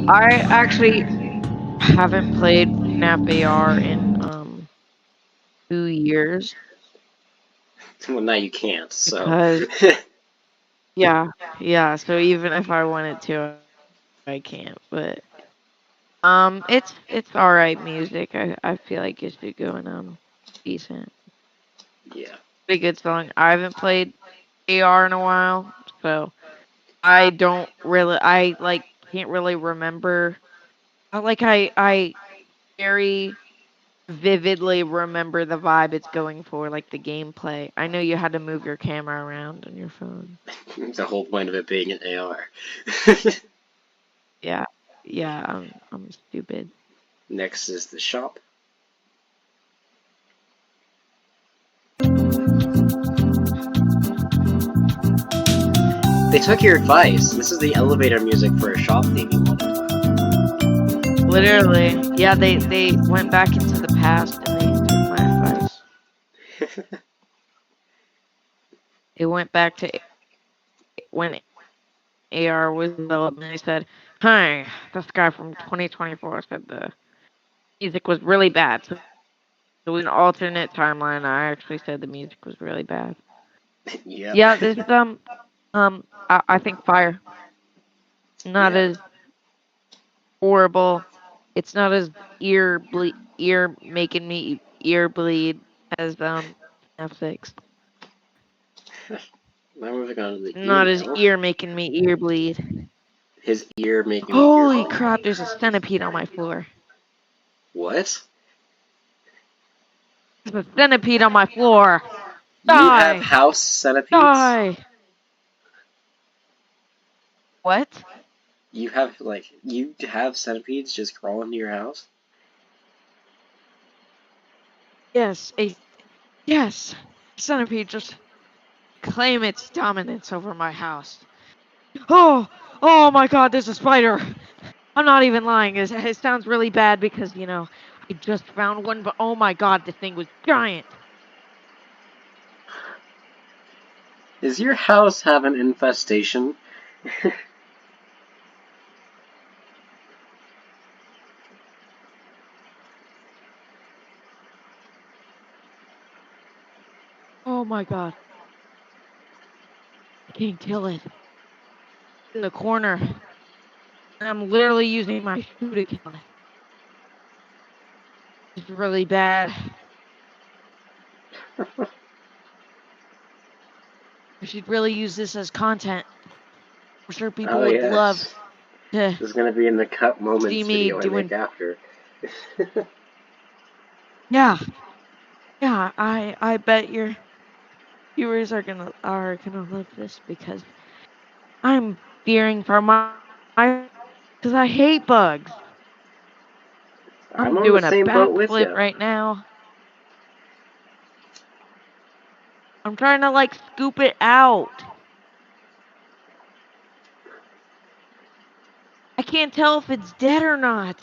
[SPEAKER 2] I actually haven't played FNAF AR in 2 years
[SPEAKER 1] Well, now you can't, so.
[SPEAKER 2] because yeah, yeah. So even if I wanted to, I can't. But it's all right music. I feel like it should go in decent,
[SPEAKER 1] Yeah.
[SPEAKER 2] pretty good song. I haven't played AR in a while, so I don't really. I like can't really remember. I very vividly remember the vibe it's going for, like the gameplay. I know you had to move your camera around on your phone.
[SPEAKER 1] The whole point of it being an AR.
[SPEAKER 2] Yeah, yeah. I'm stupid.
[SPEAKER 1] Next is the shop. They took your advice. This is the elevator music for a shop theme you wanted.
[SPEAKER 2] Literally, yeah. They went back into the past and they took my advice. They went back to when AR was developed and they said, "Hi, this guy from 2024 said the music was really bad." So in an alternate timeline, I actually said the music was really bad.
[SPEAKER 1] Yep.
[SPEAKER 2] Yeah, this I think Fire not
[SPEAKER 1] Yeah.
[SPEAKER 2] as horrible. It's not as ear making me ear bleed as F6.
[SPEAKER 1] Now moving on to the
[SPEAKER 2] Not as
[SPEAKER 1] email.
[SPEAKER 2] ear making me ear bleed.
[SPEAKER 1] His ear making me ear
[SPEAKER 2] Holy
[SPEAKER 1] bleed.
[SPEAKER 2] crap! There's a centipede on my floor.
[SPEAKER 1] What?
[SPEAKER 2] There's a centipede on my floor.
[SPEAKER 1] You have
[SPEAKER 2] Die!
[SPEAKER 1] house centipedes?
[SPEAKER 2] Die! What?
[SPEAKER 1] You have centipedes just crawling into your house?
[SPEAKER 2] Yes, a yes. Centipede just claim its dominance over my house. Oh, oh my God! There's a spider. I'm not even lying. It sounds really bad because I just found one, but oh my God, the thing was giant.
[SPEAKER 1] Does your house have an infestation?
[SPEAKER 2] Oh my God, I can't kill it. In the corner, and I'm literally using my shoe to kill it. It's really bad. I should really use this as content. I'm sure people
[SPEAKER 1] Oh
[SPEAKER 2] would love
[SPEAKER 1] yes.
[SPEAKER 2] to
[SPEAKER 1] This is gonna be in the cut
[SPEAKER 2] see
[SPEAKER 1] moments
[SPEAKER 2] me
[SPEAKER 1] video I make
[SPEAKER 2] doing.
[SPEAKER 1] after.
[SPEAKER 2] Yeah, yeah. I bet your viewers are gonna love this because I'm fearing for my because I hate bugs.
[SPEAKER 1] I'm
[SPEAKER 2] I'm
[SPEAKER 1] on the
[SPEAKER 2] doing a
[SPEAKER 1] same boat with
[SPEAKER 2] backflip
[SPEAKER 1] you.
[SPEAKER 2] right now. I'm trying to like scoop it out. I can't tell if it's dead or not.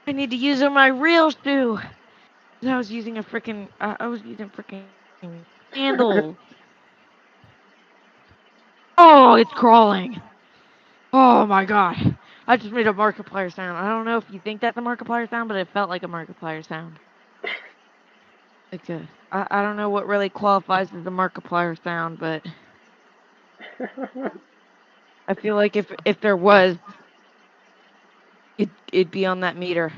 [SPEAKER 2] I need to use my real shoe. 'Cause I was using a freaking I was using freaking sandals. Oh, it's crawling. Oh my god. I just made a Markiplier sound. I don't know if you think that's a Markiplier sound, but it felt like a Markiplier sound. Like I don't know what really qualifies as a Markiplier sound, but I feel like if there was, it'd be on that meter.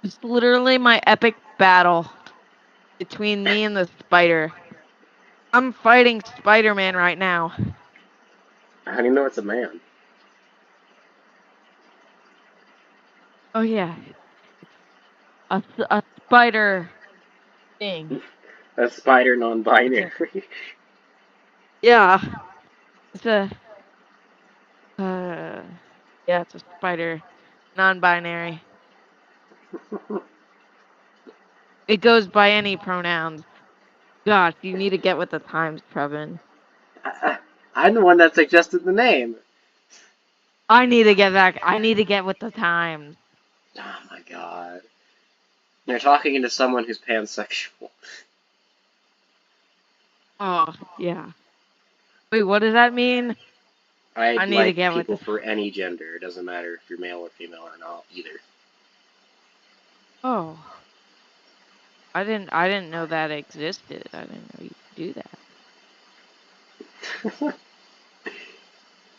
[SPEAKER 2] It's literally my epic battle between me and the spider. I'm fighting Spider-Man right now.
[SPEAKER 1] How do you know it's a man?
[SPEAKER 2] Oh yeah, a spider thing.
[SPEAKER 1] A spider
[SPEAKER 2] It's
[SPEAKER 1] non-binary.
[SPEAKER 2] a yeah. It's a yeah. It's a spider, non-binary. It goes by any pronouns. Gosh, you need to get with the times, Trevin.
[SPEAKER 1] I'm the one that suggested the name.
[SPEAKER 2] I need to get back. I need to get with the times.
[SPEAKER 1] Oh my god. You're talking into someone who's pansexual.
[SPEAKER 2] Oh yeah. Wait, what does that mean?
[SPEAKER 1] I
[SPEAKER 2] I need to
[SPEAKER 1] like
[SPEAKER 2] get with
[SPEAKER 1] people
[SPEAKER 2] the.
[SPEAKER 1] for any gender. It doesn't matter if you're male or female or not, either.
[SPEAKER 2] Oh, I didn't know that existed. I didn't know you could do that.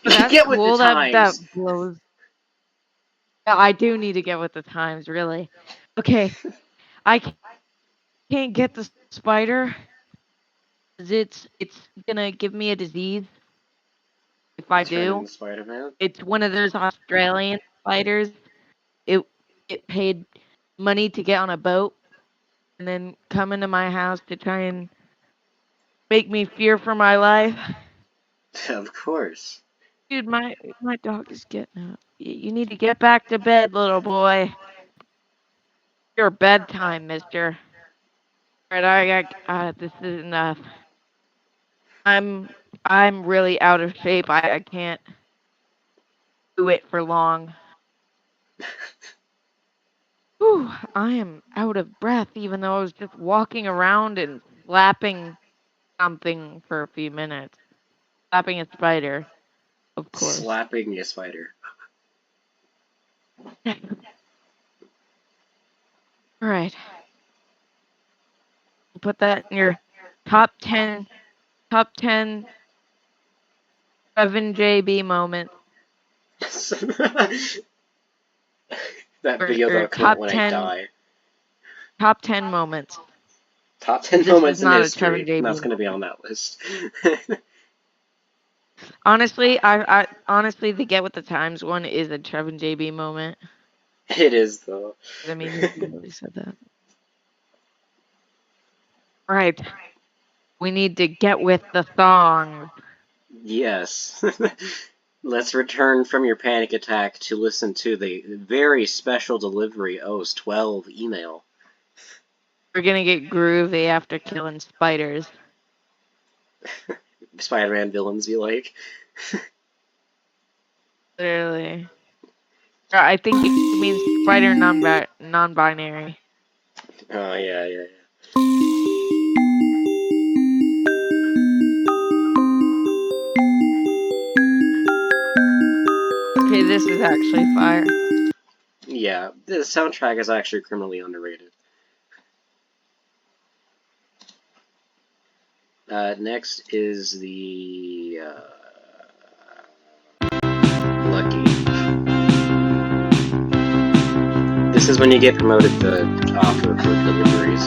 [SPEAKER 2] But that's
[SPEAKER 1] Get with the
[SPEAKER 2] cool. That
[SPEAKER 1] times!
[SPEAKER 2] blows. Yeah, I do need to get with the times, really. Okay, I can't get the spider. 'Cause it's gonna give me a disease if I
[SPEAKER 1] Turn
[SPEAKER 2] do.
[SPEAKER 1] into Spider-Man?
[SPEAKER 2] It's one of those Australian spiders. It it paid money to get on a boat and then come into my house to try and make me fear for my life.
[SPEAKER 1] Of course.
[SPEAKER 2] Dude, my dog is getting up. You need to get back to bed, little boy. Your bedtime, mister. All right, this is enough. I'm I'm really out of shape. I can't do it for long. Whew, I am out of breath, even though I was just walking around and slapping something for a few minutes. Slapping a spider, of course.
[SPEAKER 1] Slapping a spider.
[SPEAKER 2] All right, put that in your top 10, top 10 7JB moments,
[SPEAKER 1] That
[SPEAKER 2] or,
[SPEAKER 1] video's
[SPEAKER 2] or
[SPEAKER 1] gonna come out
[SPEAKER 2] top
[SPEAKER 1] when I
[SPEAKER 2] 10,
[SPEAKER 1] die.
[SPEAKER 2] top 10 moments.
[SPEAKER 1] Top 10
[SPEAKER 2] Because this is
[SPEAKER 1] moments in
[SPEAKER 2] not a
[SPEAKER 1] history.
[SPEAKER 2] 7JB
[SPEAKER 1] That's gonna be
[SPEAKER 2] moment.
[SPEAKER 1] on that list.
[SPEAKER 2] Honestly, I honestly the Get with the Times one is a Trevin JB moment.
[SPEAKER 1] It is, though.
[SPEAKER 2] I mean, he really said that. All right, we need to get with the song.
[SPEAKER 1] Yes. Let's return from your panic attack to listen to the very special delivery OS12 email.
[SPEAKER 2] We're gonna get groovy after killing spiders.
[SPEAKER 1] Spider-Man villains you like.
[SPEAKER 2] Literally. I think it means spider non-binary.
[SPEAKER 1] Oh, yeah, yeah,
[SPEAKER 2] Okay, this is actually fire.
[SPEAKER 1] yeah. The soundtrack is actually criminally underrated. Next is the Lucky. This is when you get promoted to offer for deliveries.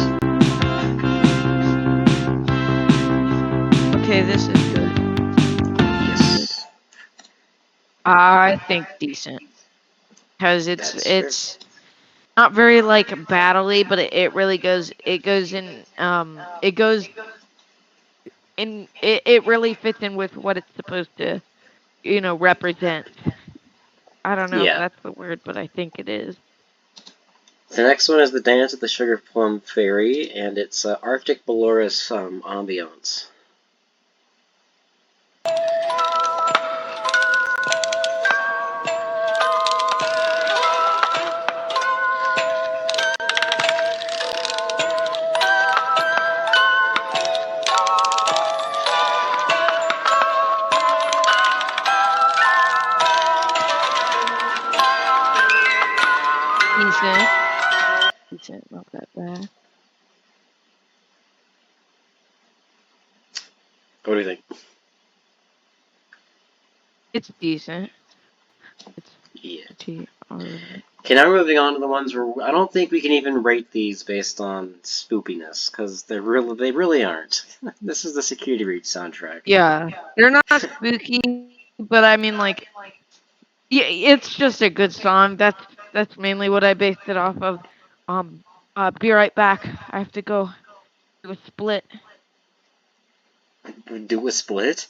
[SPEAKER 2] Okay, this is good.
[SPEAKER 1] Yes.
[SPEAKER 2] I think decent because
[SPEAKER 1] That's fair.
[SPEAKER 2] it's not very like battly, but it really goes it really fits in with what it's supposed to represent. I don't know if
[SPEAKER 1] Yeah.
[SPEAKER 2] that's the word, but I think it is.
[SPEAKER 1] The next one is the Dance of the Sugar Plum Fairy, and it's Arctic Baloris ambiance.
[SPEAKER 2] Decent, decent, not that bad.
[SPEAKER 1] What do you think?
[SPEAKER 2] It's decent. It's
[SPEAKER 1] Yeah.
[SPEAKER 2] pretty alright.
[SPEAKER 1] Okay, now we're moving on to the ones where I don't think we can even rate these based on spoopiness, because they really aren't. This is the Security Breach soundtrack.
[SPEAKER 2] Yeah, they're not spooky, but I mean, like, yeah, it's just a good song. That's mainly what I based it off of. Um, be right back. I have to go do a split.
[SPEAKER 1] Do a split?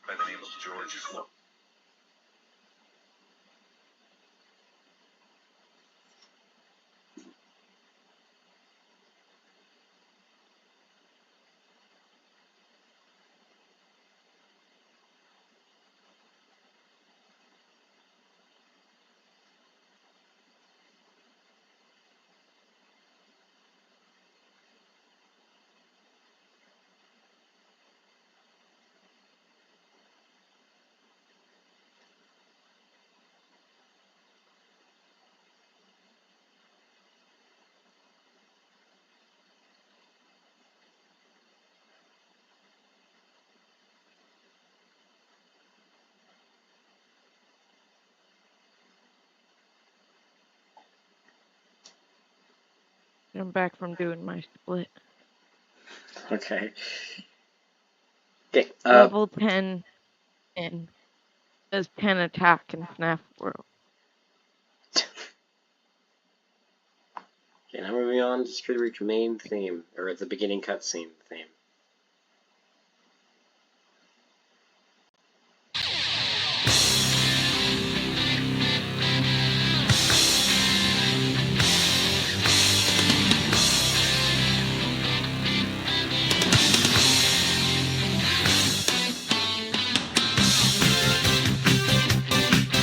[SPEAKER 3] By the name of George Floyd.
[SPEAKER 2] I'm back from doing my split.
[SPEAKER 1] Okay. Okay.
[SPEAKER 2] Level 10 and does 10 attack in FNAF World.
[SPEAKER 1] Okay, now moving on to Security Breach main theme, or the beginning cutscene theme.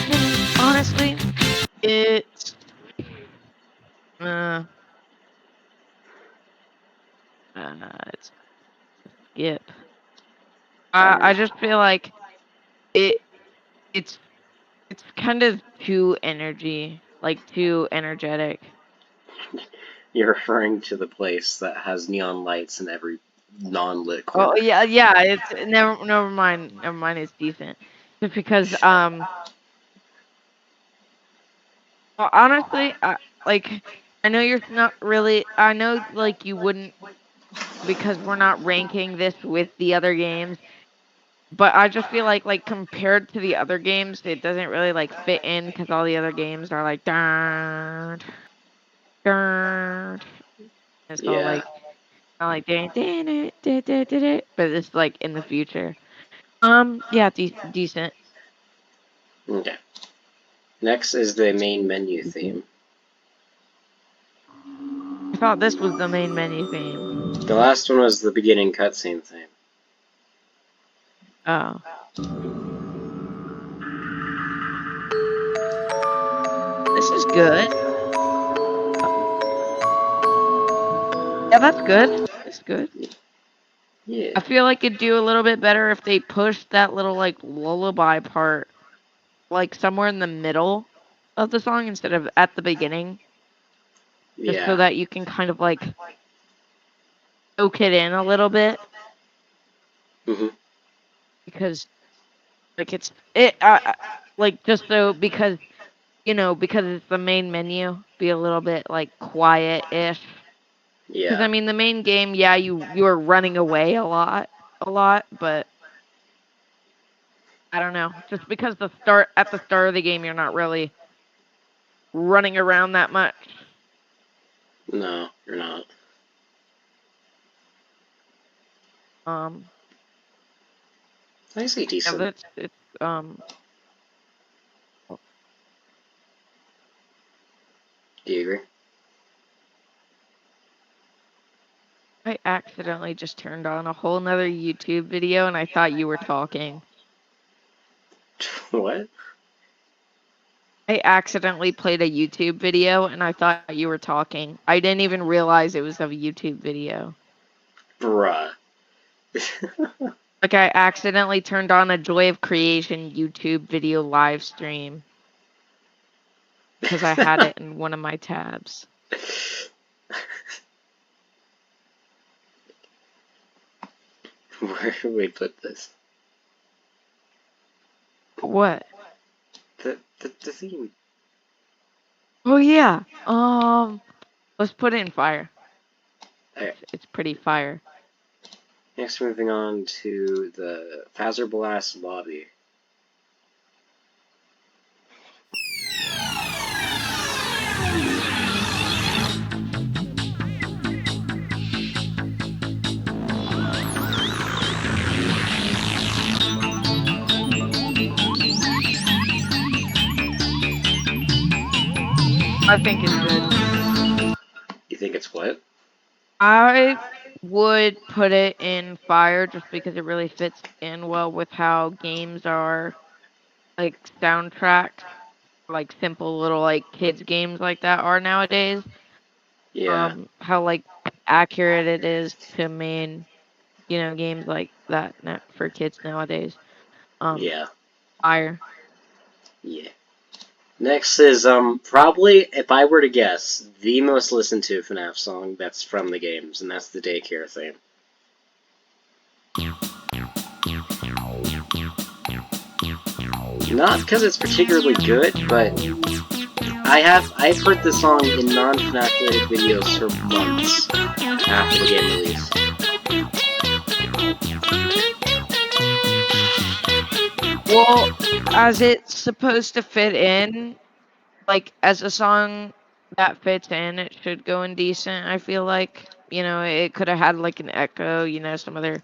[SPEAKER 2] And honestly, it's uh, it's skip. I
[SPEAKER 1] Alright.
[SPEAKER 2] just feel like it it's it's kind of too energetic.
[SPEAKER 1] You're referring to the place that has neon lights in every non-lit
[SPEAKER 2] Oh
[SPEAKER 1] corner.
[SPEAKER 2] yeah, yeah. It's never mind. It's decent, just because well, honestly, like I know you're not really. I know like you wouldn't because we're not ranking this with the other games. But I just feel like compared to the other games, it doesn't really like fit in because all the other games are like darn, darn. It's all
[SPEAKER 1] Yeah.
[SPEAKER 2] like dun, dun, dun, dun, dun, dun, dun, but it's like in the future. Yeah, decent.
[SPEAKER 1] Okay. Next is the
[SPEAKER 2] It's
[SPEAKER 1] main menu
[SPEAKER 2] decent.
[SPEAKER 1] theme.
[SPEAKER 2] I thought this was the main menu theme.
[SPEAKER 1] The last one was the beginning cutscene theme.
[SPEAKER 2] Oh, this is good. Yeah, that's good. That's good.
[SPEAKER 1] Yeah.
[SPEAKER 2] I feel like it'd do a little bit better if they pushed that little like lullaby part like somewhere in the middle of the song instead of at the beginning, just so
[SPEAKER 1] Yeah.
[SPEAKER 2] that you can kind of like soak it in a little bit
[SPEAKER 1] Hmm.
[SPEAKER 2] because like like just so because because it's the main menu, be a little bit like quiet-ish. Because
[SPEAKER 1] Yeah.
[SPEAKER 2] I mean the main game, yeah, you are running away a lot, but I don't know. Just because at the start of the game you're not really running around that much.
[SPEAKER 1] No, you're not.
[SPEAKER 2] Um
[SPEAKER 1] I say
[SPEAKER 2] yeah,
[SPEAKER 1] decent.
[SPEAKER 2] that's it's
[SPEAKER 1] Do you agree?
[SPEAKER 2] I accidentally just turned on a whole nother YouTube video and I thought you were talking.
[SPEAKER 1] What?
[SPEAKER 2] I accidentally played a YouTube video and I thought you were talking. I didn't even realize it was a YouTube video.
[SPEAKER 1] Bruh.
[SPEAKER 2] Like I accidentally turned on a Joy of Creation YouTube video live stream because I had it in one of my tabs.
[SPEAKER 1] Where do we put this?
[SPEAKER 2] What?
[SPEAKER 1] The theme.
[SPEAKER 2] Oh yeah. Let's put it in fire.
[SPEAKER 1] Alright.
[SPEAKER 2] It's pretty fire.
[SPEAKER 1] Next, moving on to the Phaser Blast lobby.
[SPEAKER 2] I think it's good.
[SPEAKER 1] You think it's what?
[SPEAKER 2] I would put it in fire just because it really fits in well with how games are like soundtracked, like simple little like kids games like that are nowadays.
[SPEAKER 1] Yeah.
[SPEAKER 2] How like accurate it is to games like that for kids nowadays.
[SPEAKER 1] Yeah.
[SPEAKER 2] Fire.
[SPEAKER 1] Yeah. Next is probably, if I were to guess, the most listened to FNAF song that's from the games, and that's the daycare theme. Not because it's particularly good, but I've heard this song in non-FNAF related videos for months after the game release.
[SPEAKER 2] Well, as it's supposed to fit in, like as a song that fits in, it should go in decent. I feel like it could have had like an echo, some other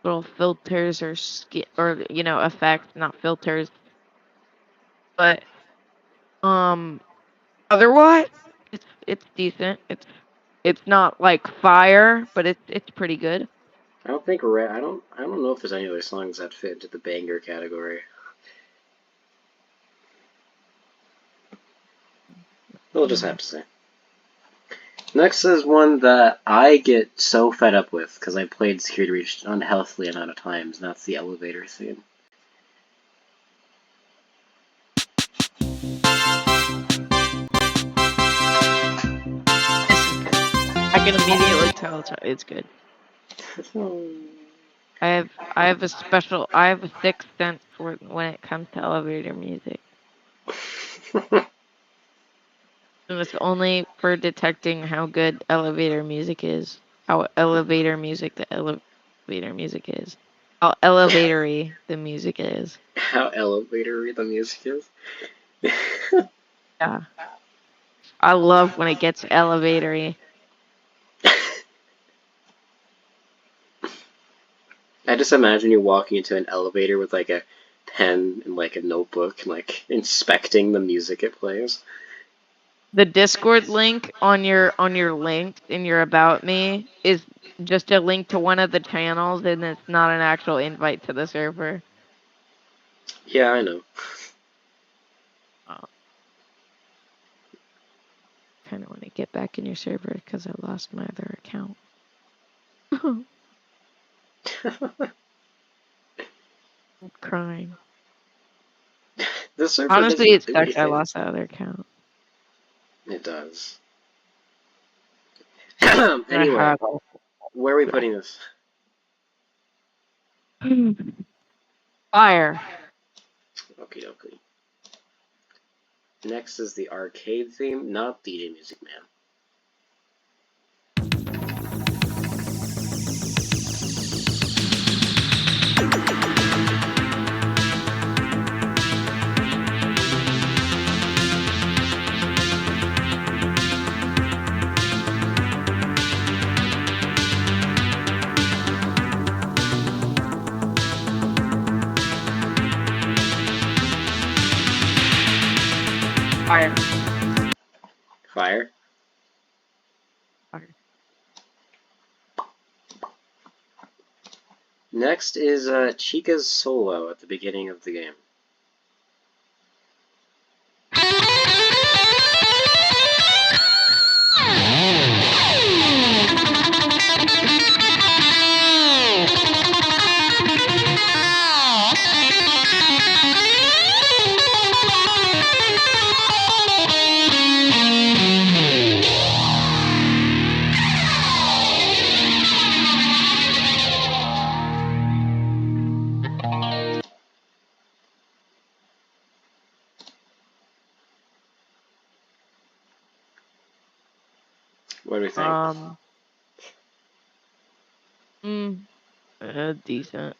[SPEAKER 2] little filters or effects, not filters, but otherwise it's decent. It's not like fire, but it's pretty good.
[SPEAKER 1] I don't know if there's any other songs that fit into the banger category. We'll just have to say. Next is one that I get so fed up with because I played Security Breach an unhealthily amount of times, and that's the elevator theme.
[SPEAKER 2] I can immediately tell it's good. I have a sixth sense for when it comes to elevator music. And it's only for detecting how good elevator music is. How elevator music the elevator music is. How elevatory the music is.
[SPEAKER 1] How elevatory the music is.
[SPEAKER 2] Yeah. I love when it gets elevatory.
[SPEAKER 1] I just imagine you walking into an elevator with like a pen and like a notebook and like inspecting the music it plays.
[SPEAKER 2] The Discord link on your link in your about me is just a link to one of the channels and it's not an actual invite to the server.
[SPEAKER 1] Yeah, I know.
[SPEAKER 2] Oh, kind of want to get back in your server because I lost my other account. I'm crying.
[SPEAKER 1] The server
[SPEAKER 2] Honestly,
[SPEAKER 1] doesn't
[SPEAKER 2] it's
[SPEAKER 1] do
[SPEAKER 2] sucked I
[SPEAKER 1] anything.
[SPEAKER 2] lost that other account.
[SPEAKER 1] It does.
[SPEAKER 2] I
[SPEAKER 1] Anyway,
[SPEAKER 2] had
[SPEAKER 1] Where are we putting this?
[SPEAKER 2] Fire.
[SPEAKER 1] Okie dokie. Next is the arcade theme, not DJ Music Man.
[SPEAKER 2] Fire.
[SPEAKER 1] Fire.
[SPEAKER 2] Fire.
[SPEAKER 1] Next is Chica's solo at the beginning of the game. What do we think?
[SPEAKER 2] Decent.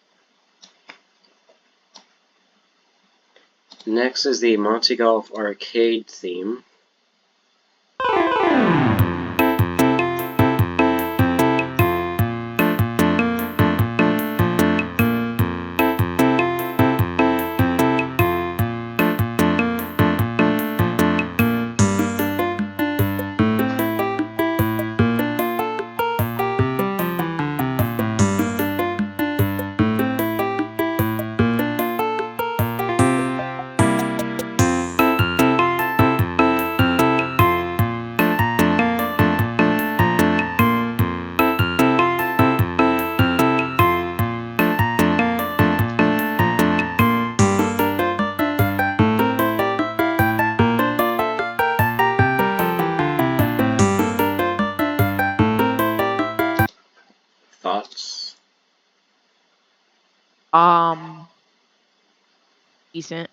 [SPEAKER 1] Next is the Monte Golf arcade theme. Thoughts?
[SPEAKER 2] Decent.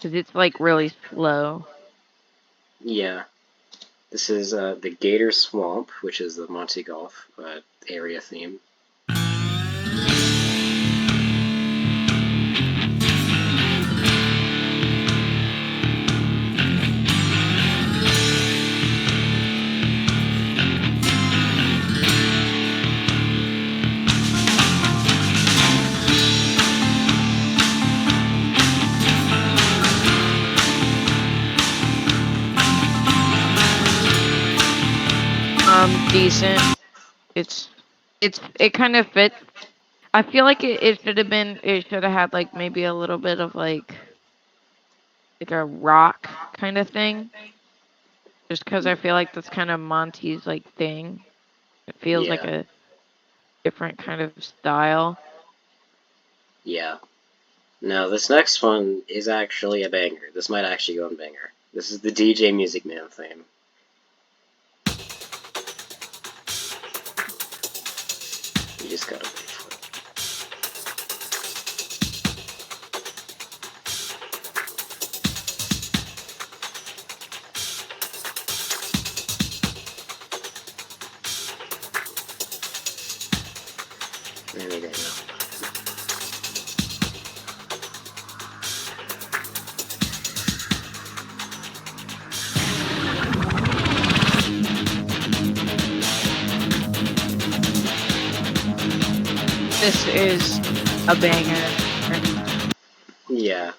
[SPEAKER 2] Cause it's like really slow.
[SPEAKER 1] Yeah. This is the Gator Swamp, which is the Monte Golf area theme.
[SPEAKER 2] Decent. It kind of fits. I feel like it should have been. It should have had like maybe a little bit of like a rock kind of thing. Just because I feel like that's kind of Monty's like thing. It feels like
[SPEAKER 1] Yeah.
[SPEAKER 2] a different kind of style.
[SPEAKER 1] Yeah. Now, this next one is actually a banger. This might actually go on banger. This is the DJ Music Man theme. You just gotta wait for it. There we go.
[SPEAKER 2] This is a banger.
[SPEAKER 1] Yeah.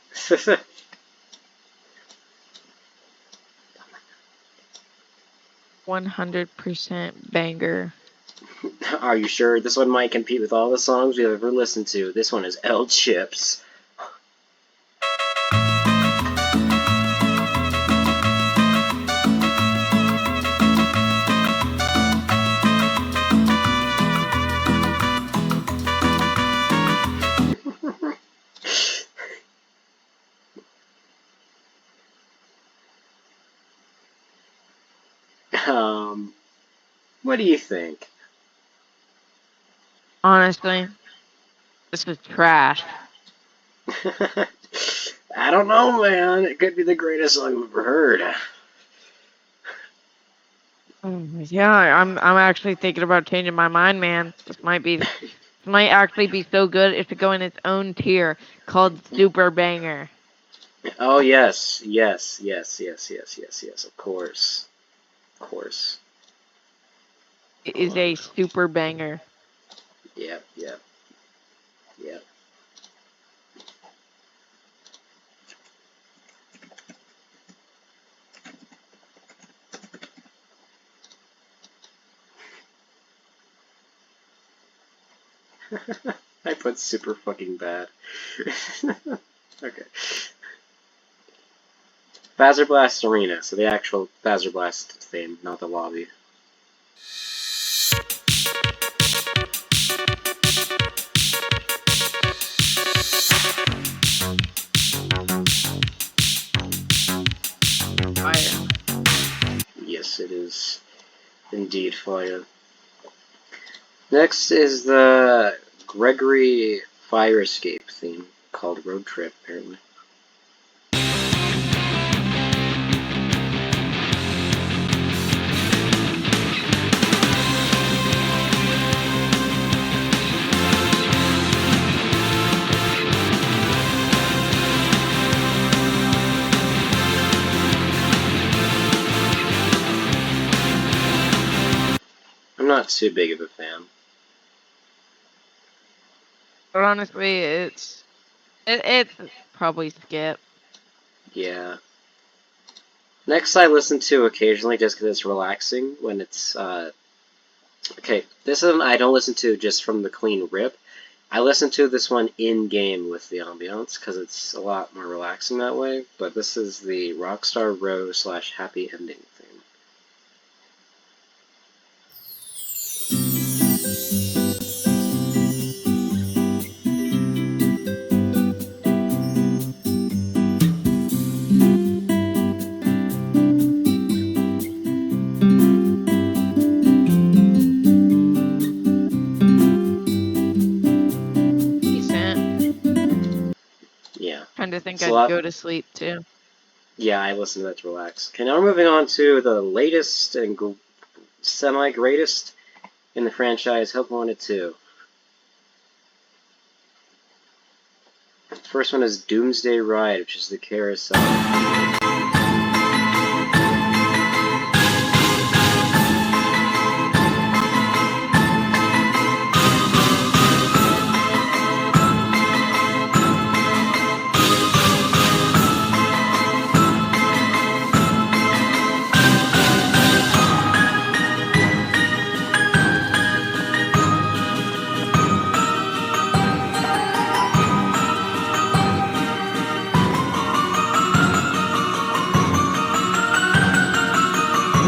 [SPEAKER 2] 100% banger.
[SPEAKER 1] Are you sure? This one might compete with all the songs we've ever listened to. This one is L Chips. What do you think?
[SPEAKER 2] Honestly, this is trash.
[SPEAKER 1] I don't know, man. It could be the greatest song I've ever heard.
[SPEAKER 2] Yeah, I'm actually thinking about changing my mind, man. This might actually be so good it should go in its own tier called Super Banger.
[SPEAKER 1] Oh yes, yes, yes, yes, yes, yes, yes. Of course, of course.
[SPEAKER 2] It
[SPEAKER 1] Hold
[SPEAKER 2] is
[SPEAKER 1] on
[SPEAKER 2] a
[SPEAKER 1] now.
[SPEAKER 2] super banger.
[SPEAKER 1] Yep, yep, yep. I put super fucking bad. Okay. Fazer Blast Arena, so the actual Fazer Blast theme, not the lobby.
[SPEAKER 2] Fire.
[SPEAKER 1] Yes, it is indeed fire. Next is the Gregory Fire Escape theme, called Road Trip, apparently. I'm not too big of a fan.
[SPEAKER 2] But honestly, it's probably skip.
[SPEAKER 1] Yeah. Next, I listen to occasionally just because it's relaxing when it's. Okay, this one I don't listen to just from the clean rip. I listen to this one in game with the ambiance because it's a lot more relaxing that way. But this is the Rockstar Row / Happy Ending theme.
[SPEAKER 2] Decent.
[SPEAKER 1] Yeah,
[SPEAKER 2] Kind of think
[SPEAKER 1] it's a
[SPEAKER 2] I'd
[SPEAKER 1] lot.
[SPEAKER 2] go to sleep too.
[SPEAKER 1] Yeah, I listen to that to relax. Okay, now we're moving on to the latest and semi-greatest in the franchise, Hope Wanted 2. First one is Doomsday Ride, which is the carousel.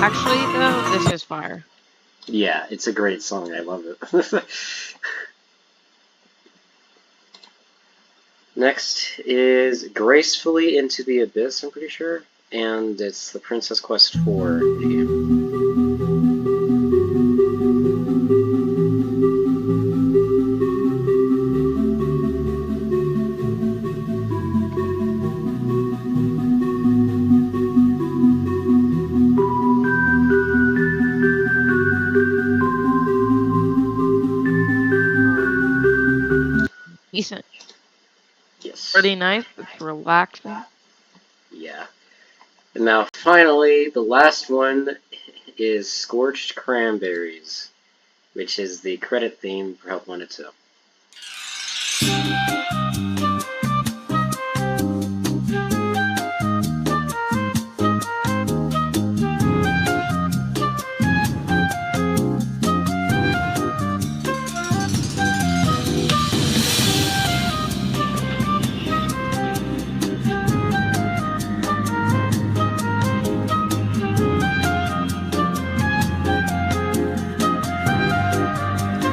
[SPEAKER 2] Actually, though, this is fire.
[SPEAKER 1] Yeah, it's a great song. I love it. Next is Gracefully Into the Abyss, I'm pretty sure. And it's the Princess Quest 4 game.
[SPEAKER 2] Decent.
[SPEAKER 1] Yes.
[SPEAKER 2] Pretty nice. It's relaxing.
[SPEAKER 1] Yeah. And now, finally, the last one is Scorched Cranberries, which is the credit theme for Help Wanted 2.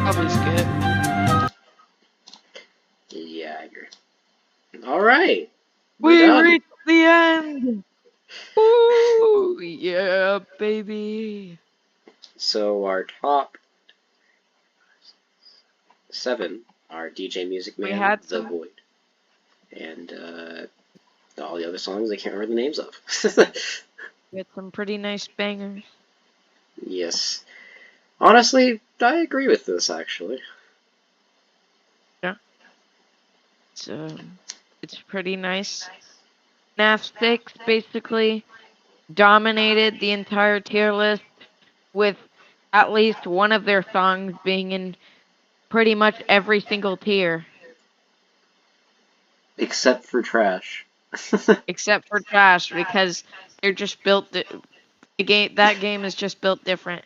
[SPEAKER 2] Probably skip.
[SPEAKER 1] Yeah, I agree. Alright, we're
[SPEAKER 2] We
[SPEAKER 1] done.
[SPEAKER 2] reached the end. Ooh, yeah, baby.
[SPEAKER 1] So our top 7 are DJ Music
[SPEAKER 2] We
[SPEAKER 1] Man,
[SPEAKER 2] had
[SPEAKER 1] The
[SPEAKER 2] some
[SPEAKER 1] Void, and all the other songs I can't remember the names of.
[SPEAKER 2] with some pretty nice bangers.
[SPEAKER 1] Yes. Honestly, I agree with this, actually.
[SPEAKER 2] Yeah. It's pretty nice. FNAF 6 basically dominated the entire tier list with at least one of their songs being in pretty much every single tier.
[SPEAKER 1] Except for Trash.
[SPEAKER 2] Except for Trash, because they're just built that game is just built different.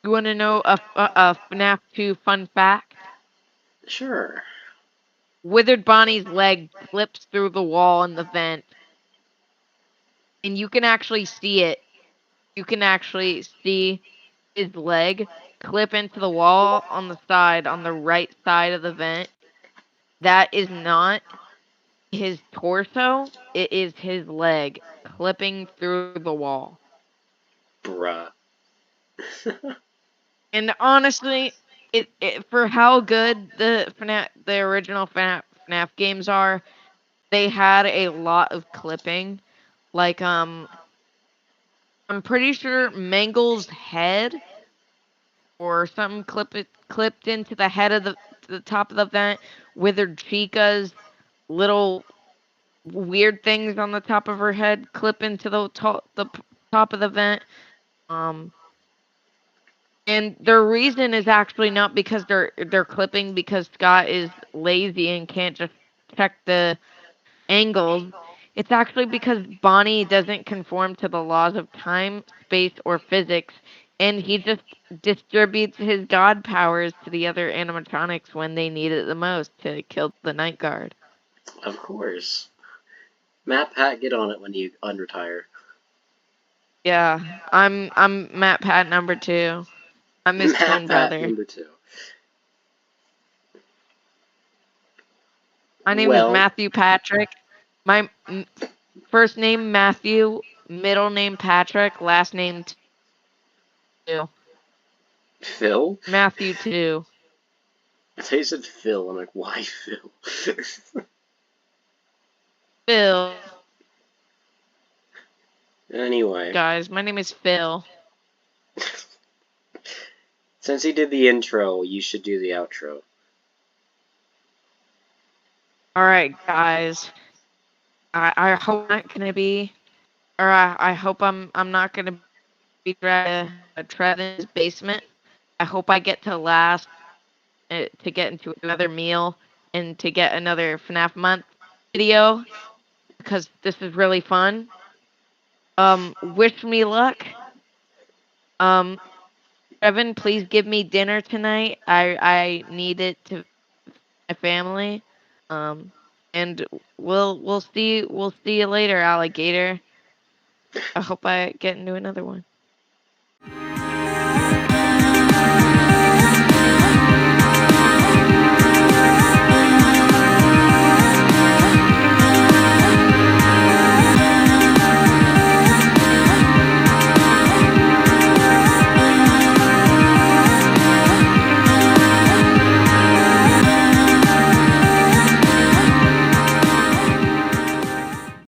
[SPEAKER 2] You want to know a FNAF 2 fun fact?
[SPEAKER 1] Sure.
[SPEAKER 2] Withered Bonnie's leg clips through the wall in the vent, and you can actually see it. You can actually see his leg clip into the wall on the side, on the right side of the vent. That is not his torso, it is his leg clipping through the wall.
[SPEAKER 1] Bruh.
[SPEAKER 2] And honestly, it for how good the original FNAF games are, they had a lot of clipping. Like I'm pretty sure Mangle's head or something clipped into the head of the top of the vent. Withered Chica's little weird things on the top of her head clip into the top of the vent. And their reason is actually not because they're clipping because Scott is lazy and can't just check the angles. It's actually because Bonnie doesn't conform to the laws of time, space, or physics, and he just distributes his god powers to the other animatronics when they need it the most to kill the night guard.
[SPEAKER 1] Of course. Matt Pat, get on it when you unretire.
[SPEAKER 2] Yeah, I'm Matt Pat number 2. I'm his
[SPEAKER 1] Matt
[SPEAKER 2] twin
[SPEAKER 1] Pat
[SPEAKER 2] brother.
[SPEAKER 1] number 2.
[SPEAKER 2] My name is
[SPEAKER 1] Well,
[SPEAKER 2] Matthew Patrick. My first name Matthew, middle name Patrick, last name 2.
[SPEAKER 1] Phil?
[SPEAKER 2] Matthew 2.
[SPEAKER 1] I thought you said Phil. I'm like, why Phil?
[SPEAKER 2] Phil.
[SPEAKER 1] Anyway.
[SPEAKER 2] Guys, my name is Phil.
[SPEAKER 1] Since he did the intro, you should do the outro.
[SPEAKER 2] Alright, guys. I hope I'm not gonna be, or I hope I'm not gonna be Trevin's basement. I hope I get to last to get into another meal and to get another FNAF month video because this is really fun. Wish me luck. Um, Trevin, please give me dinner tonight. I need it to my family. Um, and we'll see you later, alligator. I hope I get into another one.